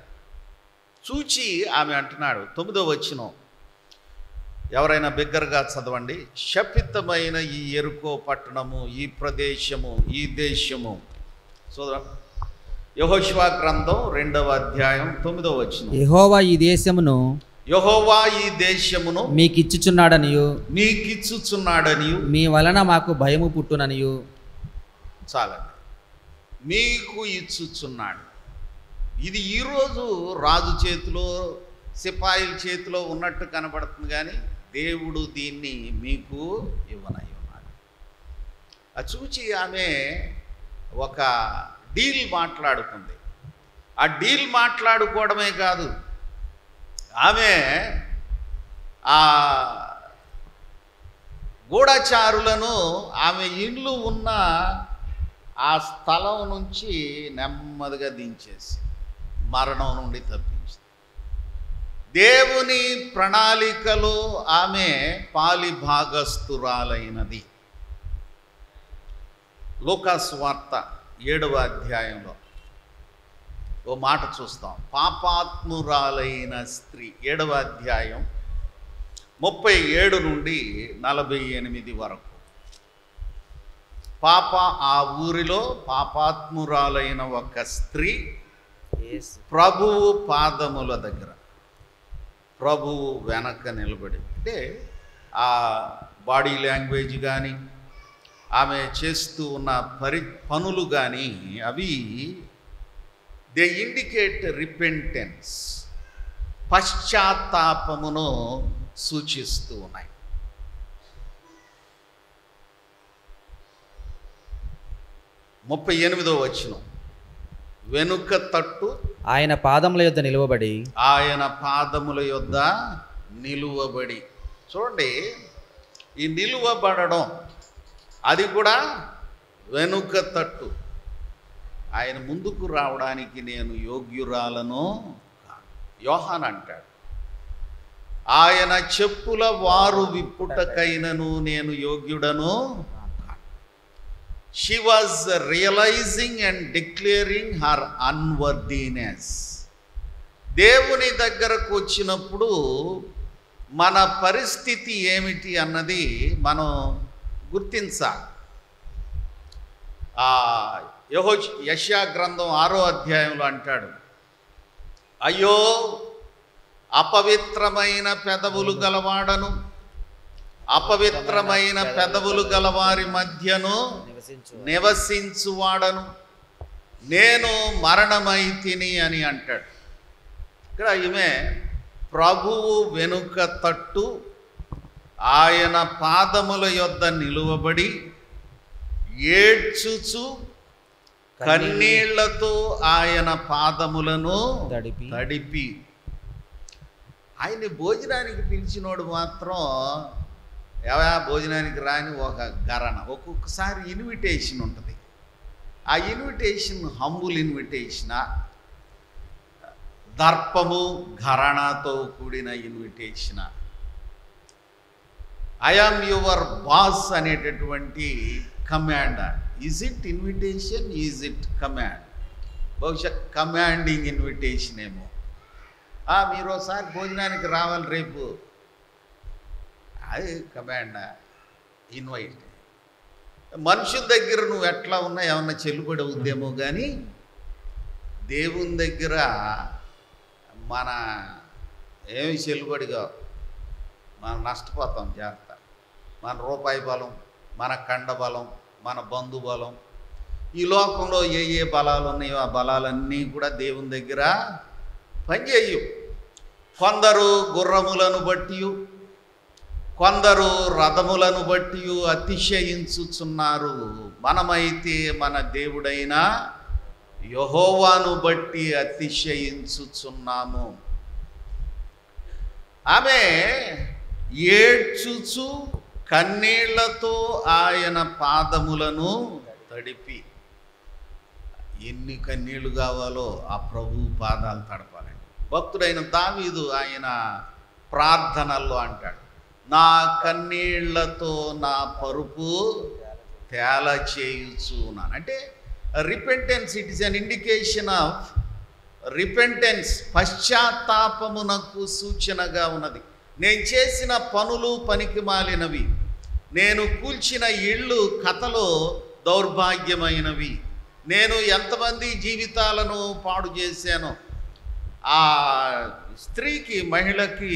చూచి ఆమె అంటున్నాడు 9వ వచనం, ఎవరైనా బిగ్గరగా చదవండి. శపితమైన ఈ యెరికో పట్టణము, ఈ ప్రదేశము, ఈ దేశము. సోదరా, యెహోషువ గ్రంథం 2వ అధ్యాయం 9వ వచనం. యెహోవా ఈ దేశమును మీకిచ్చుచున్నాడనియు మీకిచ్చుచున్నాడనియు మీ వలన మాకు భయము పుట్టుననియు. చాలండి. మీకు ఇచ్చుచున్నాడు. ఇది ఈరోజు రాజు చేతిలో సిపాయిల చేతిలో ఉన్నట్టు కనబడుతుంది, కానీ దేవుడు దీన్ని మీకు ఇవ్వనై ఉన్నాడు. అది చూచి ఆమె ఒక డీల్ మాట్లాడుకుంది. ఆ డీల్ మాట్లాడుకోవడమే కాదు, ఆమె ఆ గూఢచారులను ఆమె ఇల్లు ఉన్న ఆ స్థలం నుంచి నెమ్మదిగా దించేసి మరణం నుండి తప్పించింది. దేవుని ప్రణాళికలో ఆమె పాలి భాగస్థురాలైనది. లూకాసు వార్త 7వ అధ్యాయంలో ఓ మాట చూస్తాం. పాపాత్మురాలైన స్త్రీ 7వ అధ్యాయం 37 నుండి 48 వరకు. ఆ ఊరిలో పాపాత్మురాలైన ఒక స్త్రీ ప్రభువు పాదముల దగ్గర, ప్రభువు వెనక నిలబడి, అంటే ఆ బాడీ లాంగ్వేజ్ కానీ ఆమె చేస్తూ ఉన్న పనులు కానీ అవి దే ఇండికేట్ రిపెంటెన్స్, పశ్చాత్తాపమును సూచిస్తూ ఉన్నాయి. ముప్పై 38వ వచనం, వెనుక తట్టు ఆయన పాదముల యొద్ద నిలువబడి, ఆయన పాదముల యొద్ద నిలువబడి. చూడండి, ఈ నిలువబడడం అది కూడా వెనుక తట్టు. ఆయన ముందుకు రావడానికి నేను యోగ్యురాలను. యోహాన్ అంటాడు, ఆయన చెప్పుల వారు విప్పుటకైనను నేను యోగ్యుడను. She was realizing and declaring her unworthiness. దేవుని దగ్గరకు వచ్చినప్పుడు మన పరిస్థితి ఏమిటి అన్నది మనం గుర్తించాలి. యెషయా గ్రంథం 6వ అధ్యాయంలో అంటాడు, అయ్యో అపవిత్రమైన పెదవులు గలవాడను, అపవిత్రమైన పెదవులు గలవారి మధ్యను నివసించువాడను, నేను మరణమైతిని అని అంటాడు. ఇక్కడ ఈమె ప్రభువు వెనుక తట్టు ఆయన పాదముల యొద్ద నిలువబడి ఏడ్చుచు కన్నీళ్లతో ఆయన పాదములను తడిపి. ఆయన్ని భోజనానికి పిలిచినోడు మాత్రం భోజనానికి రాని ఒక గరణ. ఒక్కొక్కసారి ఇన్విటేషన్ ఉంటుంది. ఆ ఇన్విటేషన్ హంబుల్ ఇన్విటేషనా, దర్పము ఘరానాతో కూడిన ఇన్విటేషనా, ఐ ఆమ్ యువర్ బాస్ అనేటటువంటి commander. Is it invitation, is it command? బహుశా కమాండింగ్ ఇన్విటేషన్ ఏమో. మీరు ఒకసారి భోజనానికి రావాలి రేపు, అది కమాండ్, ఇన్వైట్. మనుషుల దగ్గర నువ్వు ఎట్లా ఉన్నా ఏమన్నా చెల్లుబడి అవుద్దేమో, కానీ దేవుని దగ్గర మన ఏమి చెల్లుబడిగా మనం నష్టపోతాం. జాగ్రత్త. మన రూపాయి బలం, మన కండ బలం, మన బంధు బలం, ఈ లోకంలో ఏ బలాలు ఉన్నాయో ఆ బలాలన్నీ కూడా దేవుని దగ్గర పనిచేయు. కొందరు గుర్రములను బట్టి, కొందరు రథములను బట్టి అతిశయించుచున్నారు. మనమైతే మన దేవుడైన యెహోవాను బట్టి అతిశయించుచున్నాము. ఆమె ఏడ్చుచు కన్నీళ్లతో ఆయన పాదములను తడిపి. ఎన్ని కన్నీళ్లు కావాలో ఆ ప్రభు పాదాలు తడపాలండి. భక్తుడైన దావీదు ఆయన ప్రార్థనల్లో అంటాడు, నా కన్నీళ్లతో నా పరుపు తేల చేయుచున్నాను. అంటే repentance, it is an indication of repentance, పశ్చాత్తాపమునకు సూచనగా ఉన్నది. నేను చేసిన పనులు పనికి మాలినవి, నేను కూల్చిన ఇళ్ళు కథలో దౌర్భాగ్యమైనవి, నేను ఎంతమంది జీవితాలను పాడు చేశానో. ఆ స్త్రీకి, మహిళకి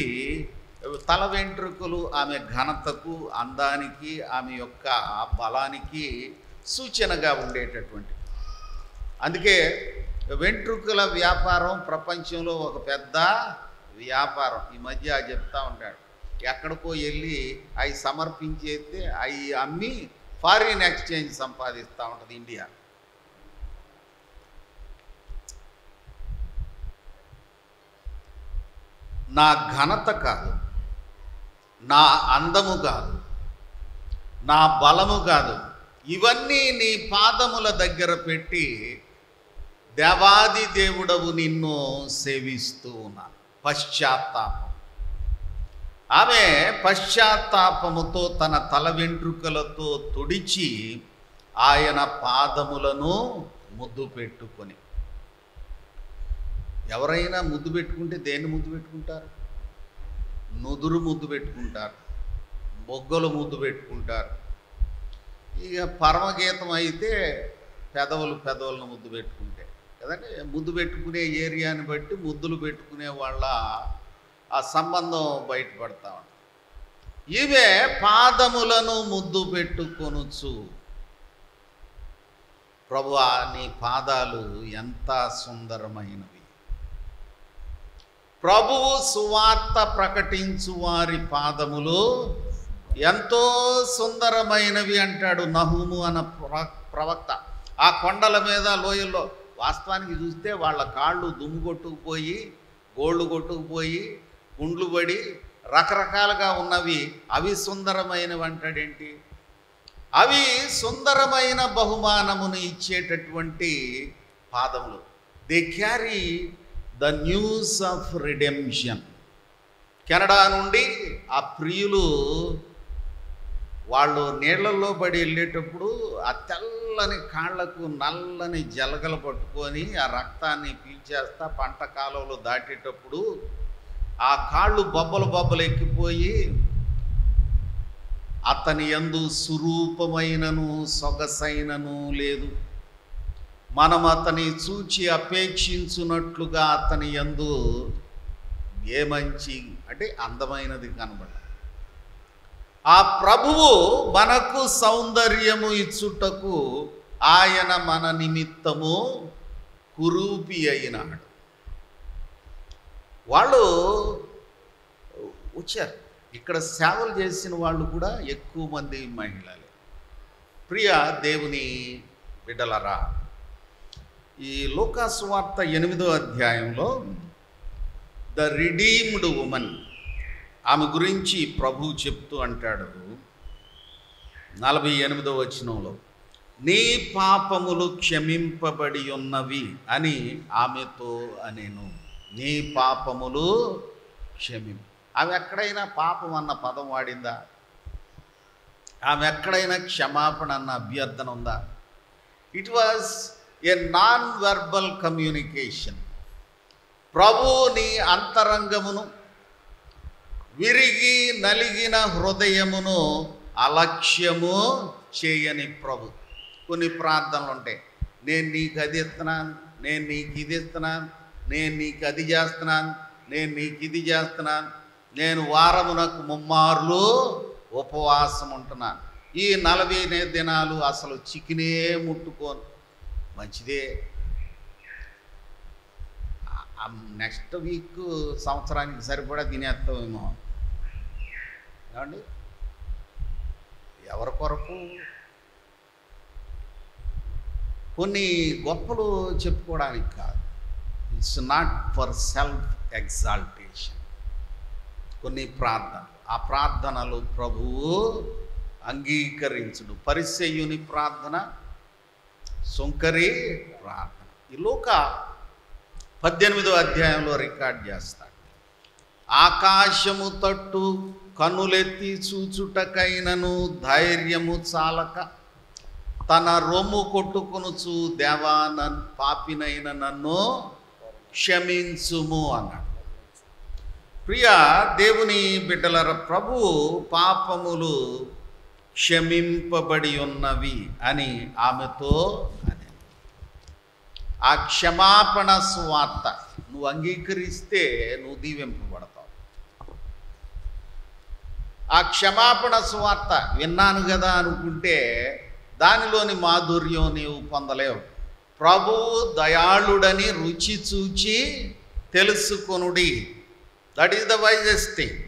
తల వెంట్రుకలు ఆమె ఘనతకు, అందానికి, ఆమె యొక్క బలానికి సూచనగా ఉండేటటువంటి. అందుకే వెంట్రుకల వ్యాపారం ప్రపంచంలో ఒక పెద్ద వ్యాపారం. ఈ మధ్య చెప్తా ఉంటాడు, ఎక్కడికో వెళ్ళి అవి సమర్పించేస్తే అవి అమ్మి ఫారిన్ ఎక్స్చేంజ్ సంపాదిస్తూ ఉంటుంది ఇండియా. నా ఘనత కాదు, నా అందము కాదు, నా బలము కాదు, ఇవన్నీ నీ పాదముల దగ్గర పెట్టి దేవాది దేవుడవు నిన్ను సేవిస్తూ ఉన్నా. పశ్చాత్తాపం. ఆమె పశ్చాత్తాపముతో తన తల వెంట్రుకలతో తుడిచి ఆయన పాదములను ముద్దు పెట్టుకొని. ఎవరైనా ముద్దు పెట్టుకుంటే దేన్ని ముద్దు పెట్టుకుంటారు? నుదురు ముద్దు పెట్టుకుంటారు, మొగ్గలు ముద్దు పెట్టుకుంటారు. ఇక పరమగీతం అయితే పెదవులను ముద్దు పెట్టుకుంటే కదండి. ముద్దు పెట్టుకునే ఏరియాని బట్టి ముద్దులు పెట్టుకునే వాళ్ళ ఆ సంబంధం బయటపడతా ఉంటుంది. ఇవే పాదములను ముద్దు పెట్టుకొనుచు, ప్రభువా నీ పాదాలు ఎంత సుందరమైనవి, ప్రభువు సువార్త ప్రకటించు వారి పాదములు ఎంతో సుందరమైనవి అంటాడు నహూము అన్న ప్రవక్త. ఆ కొండల మీద లోయల్లో వాస్తవానికి చూస్తే వాళ్ళ కాళ్ళు దుమ్ము కొట్టుకుపోయి, గోళ్ళు కొట్టుకుపోయి, గుండ్లు పడి రకరకాలుగా ఉన్నవి. అవి సుందరమైనవి అంటాడేంటి? అవి సుందరమైన బహుమానమును ఇచ్చేటటువంటి పాదములు. They carry the news of redemption. Canada నుండి ఆ ప్రియులు వాళ్ళు నీళ్లలో పడి వెళ్ళేటప్పుడు ఆ తెల్లని కాళ్లకు నల్లని జలగలు పట్టుకొని ఆ రక్తాన్ని పీల్చేస్తా పంట కాలువలు దాటేటప్పుడు ఆ కాళ్ళు బొబ్బలు ఎక్కిపోయి అతని యందు సురూపమైనను సొగసైనను లేదు, మనం అతని చూచి అపేక్షించున్నట్లుగా అతని యందు ఏ మంచి అంటే అందమైనది కనబడ. ఆ ప్రభువు మనకు సౌందర్యము ఇచ్చుటకు ఆయన మన నిమిత్తము కురూపి అయినాడు. వాళ్ళు వచ్చారు. ఇక్కడ సేవలు చేసిన వాళ్ళు కూడా ఎక్కువ మంది మహిళలే. ప్రియ దేవుని బిడ్డలరా, ఈ లూకా సువార్త 8వ అధ్యాయంలో ద రిడీమ్డ్ ఉమెన్, ఆమె గురించి ప్రభు చెప్తూ అంటాడు 48వ వచనంలో, నీ పాపములు క్షమింపబడి ఉన్నవి అని ఆమెతో అనేను. నీ పాపములు క్షమింపు. ఆమె ఎక్కడైనా పాపం అన్న పదం వాడిందా? ఆమె ఎక్కడైనా క్షమాపణ అన్న అభ్యర్థన ఉందా? It was a non verbal communication. ప్రభు నీ అంతరంగమును, విరిగి నలిగిన హృదయమును అలక్ష్యము చేయని ప్రభు. కొన్ని ప్రార్థనలు ఉంటాయి, నేను నీకు అది ఇస్తున్నాను, నేను నీకు ఇది ఇస్తున్నాను, నేను నీకు అది చేస్తున్నాను, నేను నీకు ఇది చేస్తున్నాను, నేను వారమునకు 3 మార్లు ఉపవాసం ఉంటున్నాను, ఈ 40 దినాలు అసలు చికెనే ముట్టుకోను. మంచిదే, నెక్స్ట్ వీక్ సంవత్సరానికి సరిపడా తినేస్తామేమో. ఏమండి, ఎవరి కొరకు? కొన్ని గొప్పలు చెప్పుకోవడానికి కాదు. It's not for self exaltation. కొన్ని ప్రార్థనలు, ఆ ప్రార్థనలు ప్రభువు అంగీకరించుడు. పరిసయ్యుని ప్రార్థన, సుంకరి ప్రార్థన. ఈ లూకా 18వ అధ్యాయంలో రికార్డ్ చేస్తాడు. ఆకాశము తట్టు కన్నులెత్తి చూచుటకైనను ధైర్యము చాలక తన రొమ్ము కొట్టుకొనుచు, దేవా పాపినైన నన్ను క్షమించుము అన్నాడు. ప్రియ దేవుని బిడ్డలర, ప్రభు పాపములు క్షమింపబడి ఉన్నవి అని ఆమెతో అని. ఆ క్షమాపణ సువార్త నువ్వు అంగీకరిస్తే నువ్వు దీవింపబడతావు. ఆ క్షమాపణ సువార్త విన్నాను కదా అనుకుంటే దానిలోని మాధుర్యం నీవు పొందలేవు. ప్రభువు దయాళుడని రుచి చూచి తెలుసుకొనుడి. That is the wisest thing.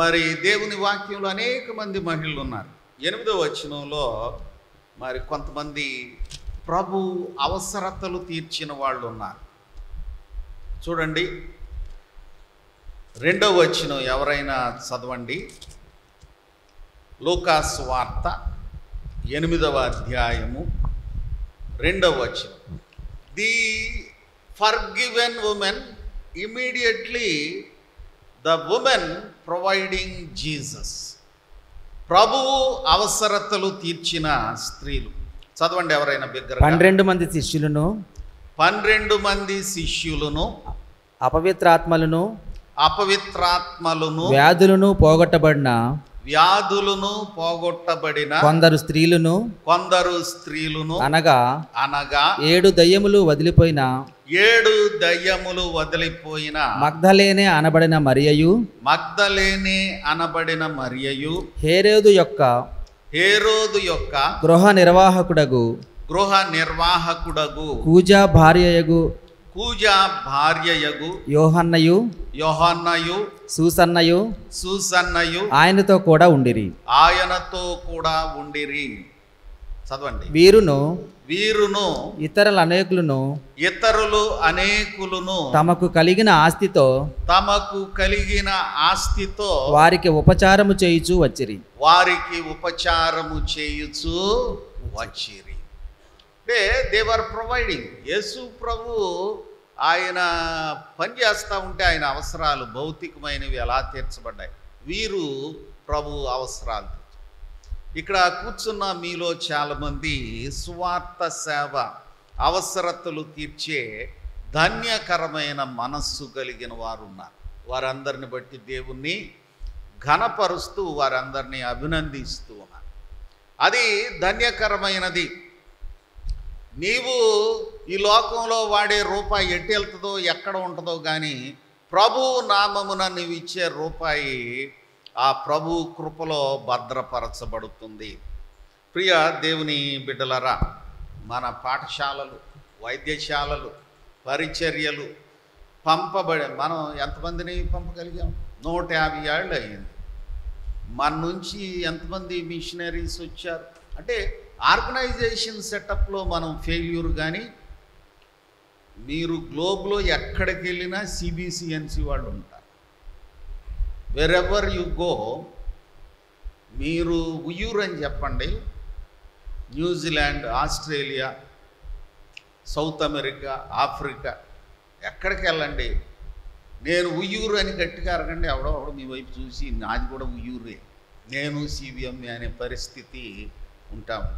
మరి దేవుని వాక్యంలో అనేక మంది మహిళలు ఉన్నారు. 8వ వచనంలో మరి కొంతమంది ప్రభు అవసరతలు తీర్చిన వాళ్ళు ఉన్నారు. చూడండి 2వ వచనం ఎవరైనా చదవండి. లూకాసు వార్త 8వ అధ్యాయము 2వ వచనం. The forgiven women immediately the women providing Jesus. ప్రభువు అవసరతలు తీర్చిన స్త్రీలు. చదవండి ఎవరైనా బిగ్గరగా. 12 మంది శిష్యులను 12 మంది శిష్యులను అపవిత్రాత్మలను వ్యాధులను పోగొట్టబడిన కొందరు స్త్రీలను అనగా 7 దయ్యములు వదిలిపోయిన మగ్దలేనే అనబడిన మరియయు హేరోదు యొక్క గృహ నిర్వాహకుడగు కూజా భార్యయగు యోహన్నయు సూసన్నయు ఆయనతో కూడా ఉండిరి. చదవండి. వీరును ఇతరులు అనేకులను తమకు కలిగిన ఆస్తితో వారికి ఉపచారము చేయుచు వచ్చిరి. అంటే దే వర్ ప్రొవైడింగ్. యేసు ప్రభు ఆయన పనిచేస్తూ ఉంటే ఆయన అవసరాలు భౌతికమైనవి ఎలా తీర్చబడ్డాయి. వీరు ప్రభు అవసరాలు. ఇక్కడ కూర్చున్న మీలో చాలామంది సువార్త సేవ అవసరతలు తీర్చే ధన్యకరమైన మనస్సు కలిగిన వారు ఉన్నారు. వారందరిని బట్టి దేవుణ్ణి ఘనపరుస్తూ వారందరినీ అభినందిస్తూ ఉన్నారు. అది ధన్యకరమైనది. నీవు ఈ లోకంలో వాడే రూపాయి ఎట్టి వెళ్తుందో ఎక్కడ ఉంటుందో కానీ ప్రభు నామమున నీవు ఇచ్చే రూపాయి ఆ ప్రభు కృపలో భద్రపరచబడుతుంది. ప్రియ దేవుని బిడ్డలరా, మన పాఠశాలలు, వైద్యశాలలు, పరిచర్యలు మనం ఎంతమందిని పంపగలిగాం? 150 ఏళ్ళు అయ్యింది. మన నుంచి ఎంతమంది మిషనరీస్ వచ్చారు? అంటే ఆర్గనైజేషన్ సెటప్లో మనం ఫెయిల్యూర్. కానీ మీరు గ్లోబ్లో ఎక్కడికి వెళ్ళినా సిబిసిఎన్సి వాళ్ళు ఉంటారు. వెరెవర్ యు గో, మీరు ఉయ్యూర్ అని చెప్పండి, New Zealand, Australia, south America, Africa, ఎక్కడికి వెళ్ళండి, నేను ఉయ్యూరు అని గట్టిగా అరగండి, ఎవడో మీ వైపు చూసి నాది కూడా ఉయ్యూరే, నేను సిబిఎంఏ అనే పరిస్థితి ఉంటాము.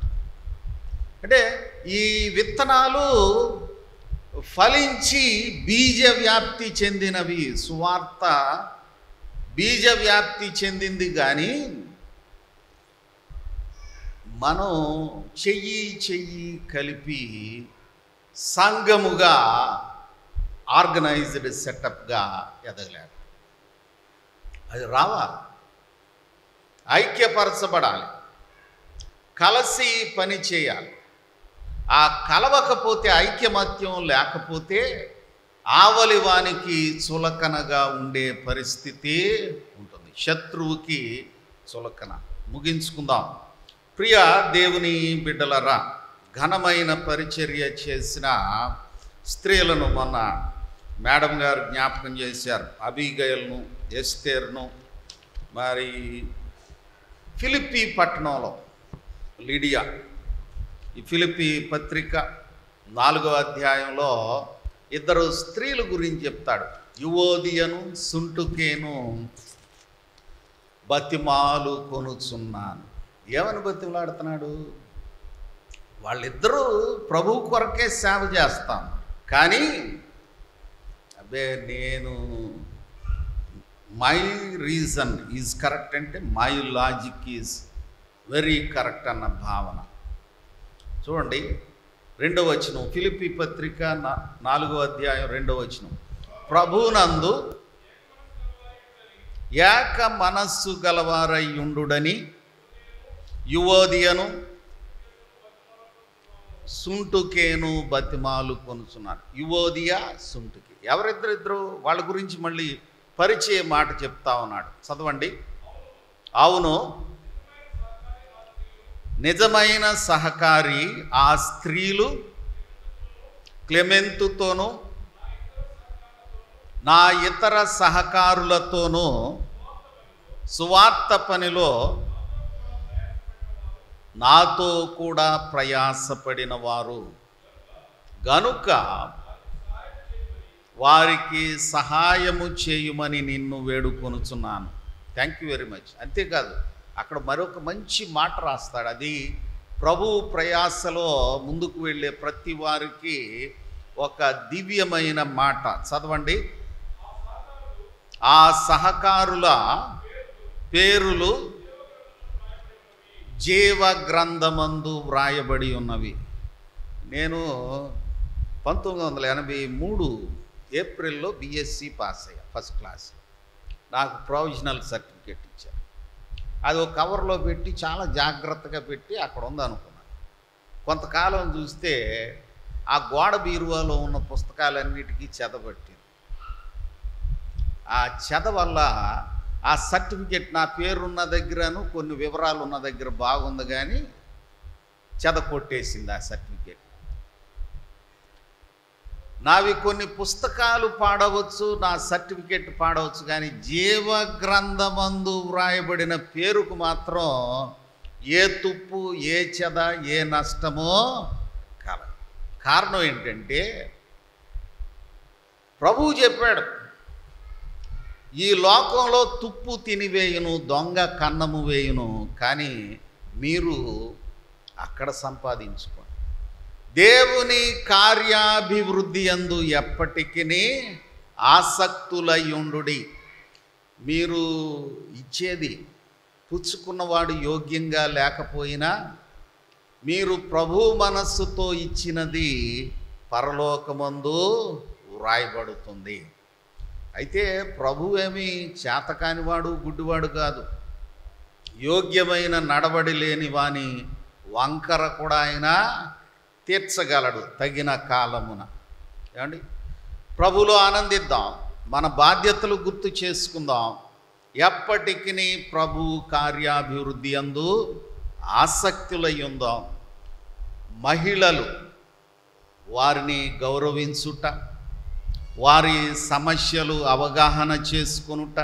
అంటే ఈ విత్తనాలు ఫలించి బీజ వ్యాప్తి చెందినవి. సువార్త బీజ వ్యాప్తి చెందింది. కానీ మనం చెయ్యి కలిపి సంఘముగా ఆర్గనైజ్డ్ సెటప్గా ఎదగలేదు. అది రావాలి, ఐక్యపరచబడాలి, కలిసి పని చేయాలి. ఆ కలవకపోతే, ఐక్యమత్యం లేకపోతే ఆవలివానికి చులకనగా ఉండే పరిస్థితి ఉంటుంది, శత్రువుకి చులకన. ముగించుకుందాం. ప్రియ దేవుని బిడ్డలరా, ఘనమైన పరిచర్య చేసిన స్త్రీలను మొన్న మేడం గారు జ్ఞాపకం చేశారు. అబీగయల్ను, ఎస్తేర్ను, మరి ఫిలిప్పీ పట్టణంలో లిడియా. ఈ ఫిలిప్పీ పత్రిక 4వ అధ్యాయంలో 2 స్త్రీల గురించి చెప్తాడు. యువోదియను సుంటుకేను బతిమాలు కొనుచున్నాను. ఏమని బతిమలాడుతున్నాడు? వాళ్ళిద్దరూ ప్రభు కొరకే సేవ చేస్తాను, కానీ నేను మై రీజన్ ఈజ్ కరెక్ట్ అంటే my logic is very correct అన్న భావన. చూడండి 2వ వచనం, ఫిలిప్పీ పత్రిక 4వ అధ్యాయం 2వ వచనం. ప్రభునందు ఏక మనస్సు గలవారై ఉండుడని యువోదియను సుంటుకేను బతిమాలు కొనుచున్నారు. యువోదియా, సుంటుకి ఎవరిద్దరిద్దరు వాళ్ళ గురించి మళ్ళీ పరిచయ మాట చెప్తా ఉన్నాడు. చదవండి. అవును, నిజమైన సహకారి ఆ స్త్రీలు క్లెమెంతుతోనూ నా ఇతర సహకారులతోనూ సువార్త పనిలో నాతో కూడా ప్రయాసపడిన వారు గనుక వారికి సహాయము చేయుమని నిన్ను వేడుకొనుచున్నాను. Thank you very much. అంతేకాదు అక్కడ మరొక మంచి మాట రాస్తాడు. అది ప్రభు ప్రయాసలో ముందుకు వెళ్ళే ప్రతి వారికి ఒక దివ్యమైన మాట. చదవండి. ఆ సహకారుల పేరులు జీవ గ్రంథమందు వ్రాయబడి ఉన్నవి. నేను 1983 ఏప్రిల్లో బిఎస్సి పాస్ అయ్యా, ఫస్ట్ క్లాస్. నాకు ప్రొవిజనల్ సర్టిఫికేట్ ఇచ్చారు. అది ఒక కవర్లో పెట్టి చాలా జాగ్రత్తగా పెట్టి అక్కడ ఉందనుకున్నాను. కొంతకాలం చూస్తే ఆ గోడ బీరువాలో ఉన్న పుస్తకాలన్నిటికీ చెదబట్టింది. ఆ చెద వల్ల ఆ సర్టిఫికెట్ నా పేరున్న దగ్గరను కొన్ని వివరాలు ఉన్న దగ్గర బాగుంది, కానీ చెద కొట్టేసింది ఆ సర్టిఫికెట్. నావి కొన్ని పుస్తకాలు పాడవచ్చు, నా సర్టిఫికెట్ పాడవచ్చు, కానీ జీవ గ్రంథమందు వ్రాయబడిన పేరుకు మాత్రం ఏ తుప్పు, ఏ చెద, ఏ నష్టమో కలదు. కారణం ఏంటంటే ప్రభువు చెప్పాడు, ఈ లోకంలో తుప్పు తినివేయును, దొంగ కన్నము వేయును, కానీ మీరు అక్కడ సంపాదించుకోండి. దేవుని కార్యాభివృద్ధి యందు ఎప్పటికీ ఆసక్తులయుండుడి. మీరు ఇచ్చేది పుచ్చుకున్నవాడు యోగ్యంగా లేకపోయినా మీరు ప్రభు మనస్సుతో ఇచ్చినది పరలోకమందు వ్రాయబడుతుంది. అయితే ప్రభు ఏమీ చేతకానివాడు, గుడ్డివాడు కాదు. యోగ్యమైన నడవడి లేని వాని వంకర కూడా ఆయన తీర్చగలడు తగిన కాలమున. ఏమండి, ప్రభులో ఆనందిద్దాం, మన బాధ్యతలు గుర్తు చేసుకుందాం, ఎప్పటికీ ప్రభు కార్యాభివృద్ధి యందు ఆసక్తులై ఉందాం. మహిళలు వారిని గౌరవించుట, వారి సమస్యలు అవగాహన చేసుకొనుట,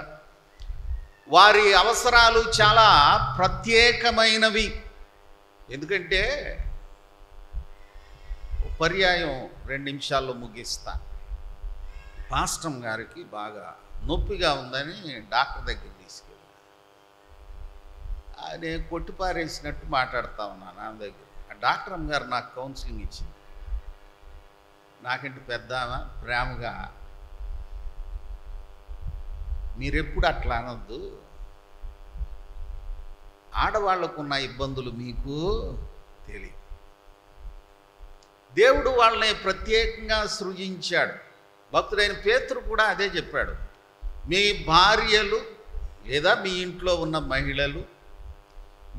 వారి అవసరాలు చాలా ప్రత్యేకమైనవి. ఎందుకంటే పర్యాయం 2 నిమిషాల్లో ముగిస్తా. పాస్టర్ గారికి బాగా నొప్పిగా ఉందని డాక్టర్ దగ్గర తీసుకెళ్ళి నేను కొట్టిపారేసినట్టు మాట్లాడుతూ ఉన్నాను ఆమె దగ్గర. ఆ డాక్టర్ గారు నాకు కౌన్సిలింగ్ ఇచ్చింది. నాకంటే పెద్ద ప్రేమగా, మీరెప్పుడు అట్లా అనొద్దు, ఆడవాళ్లకున్న ఇబ్బందులు మీకు తెలియదు. దేవుడు వాళ్ళని ప్రత్యేకంగా సృజించాడు. భక్తుడైన పేతురు కూడా అదే చెప్పాడు. మీ భార్యలు లేదా మీ ఇంట్లో ఉన్న మహిళలు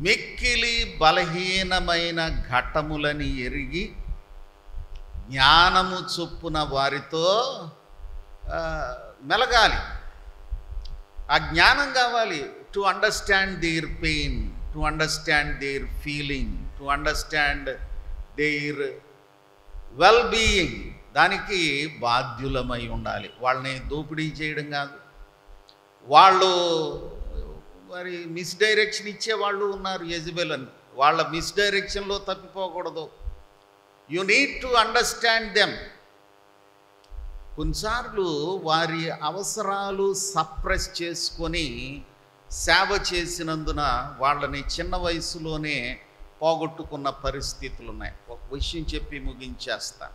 మిక్కిలి బలహీనమైన ఘట్టములని ఎరిగి జ్ఞానము చొప్పున వారితో మెలగాలి. ఆ జ్ఞానం కావాలి. To understand their pain, to understand their feeling, to understand their well being. దానికి బాధ్యులమై ఉండాలి. వాళ్ళని దోపిడీ చేయడం కాదు. వాళ్ళు మరి మిస్డైరెక్షన్ ఇచ్చేవాళ్ళు ఉన్నారు, యెజబెల్ అని. వాళ్ళ మిస్డైరెక్షన్లో తప్పిపోకూడదు. You need to understand them. కొన్నిసార్లు వారి అవసరాలు సప్రెస్ చేసుకొని సేవ చేసినందున వాళ్ళని చిన్న వయసులోనే పోగొట్టుకున్న పరిస్థితులు ఉన్నాయి. ఒక విషయం చెప్పి ముగించేస్తా.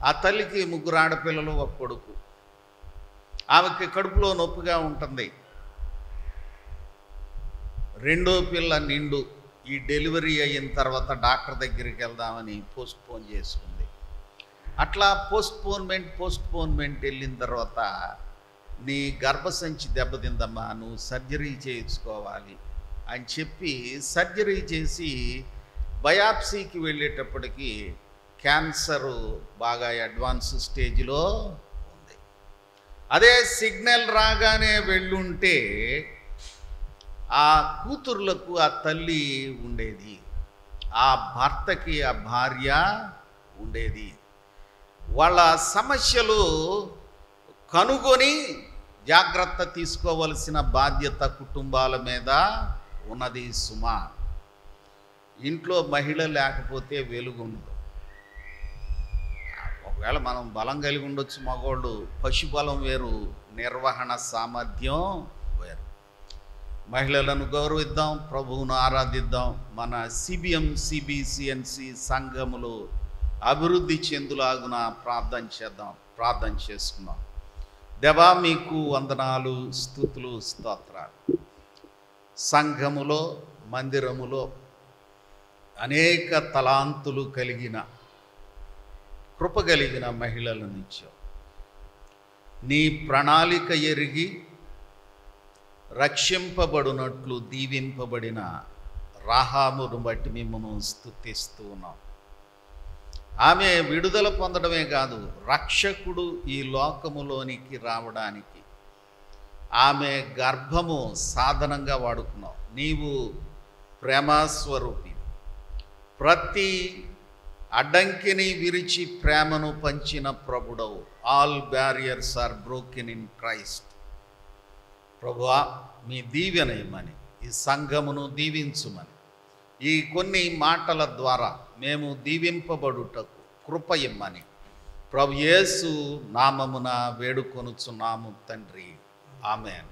ఆ తల్లికి 3 ఆడపిల్లలు, 1 కొడుకు. ఆమెకి కడుపులో నొప్పిగా ఉంటుంది. 2వ పిల్ల నిండు. ఈ డెలివరీ అయిన తర్వాత డాక్టర్ దగ్గరికి వెళ్దామని పోస్ట్పోన్ చేసుకుంది. అట్లా పోస్ట్పోన్మెంట్ వెళ్ళిన తర్వాత, నీ గర్భసంచి దెబ్బతిందమ్మా, నువ్వు సర్జరీ చేయించుకోవాలి అని చెప్పి సర్జరీ చేసి బయాప్సీకి వెళ్ళేటప్పటికి క్యాన్సరు బాగా అడ్వాన్స్ స్టేజ్లో ఉంది. అదే సిగ్నల్ రాగానే వెళ్ళుంటే ఆ కూతుర్లకు ఆ తల్లి ఉండేది, ఆ భర్తకి ఆ భార్య ఉండేది. వాళ్ళ సమస్యలు కనుగొని జాగ్రత్త తీసుకోవలసిన బాధ్యత కుటుంబాల మీద ఉన్నది సుమా. ఇంట్లో మహిళ లేకపోతే వెలుగుండదు. ఒకవేళ మనం బలం కలిగి ఉండొచ్చు, మగవాళ్ళు పశుబలం వేరు, నిర్వహణ సామర్థ్యం వేరు. మహిళలను గౌరవిద్దాం, ప్రభువును ఆరాధిద్దాం. మన సిబిఎం సిబిసిఎన్సి సంఘములు అభివృద్ధి చెందులాగున ప్రార్థన చేసుకుందాం. దేవా మీకు వందనాలు, స్తుతులు, స్తోత్రాలు. సంఘములో, మందిరములో అనేక తలాంతులు కలిగిన, కృప కలిగిన మహిళలను ఇచ్చావు. నీ ప్రణాళిక ఎరిగి రక్షింపబడినట్లు దీవింపబడిన రాహామును బట్టి మిమ్మల్ని స్తుతిస్తూ ఉన్నాం. ఆమె విడుదల పొందడమే కాదు, రక్షకుడు ఈ లోకములోనికి రావడానికి ఆమె గర్భము సాధనంగా వాడుకున్నావు. నీవు ప్రేమస్వరూపి, ప్రతి అడ్డంకిని విరిచి ప్రేమను పంచిన ప్రభుడవు. All barriers are broken in Christ. ప్రభువా, మీ దీవెన ఇమ్మని, ఈ సంఘమును దీవించుమని, ఈ కొన్ని మాటల ద్వారా మేము దీవింపబడుటకు కృప ఇమ్మని ప్రభు యేసు నామమున వేడుకొనుచున్నాము తండ్రి. ఆమేన్.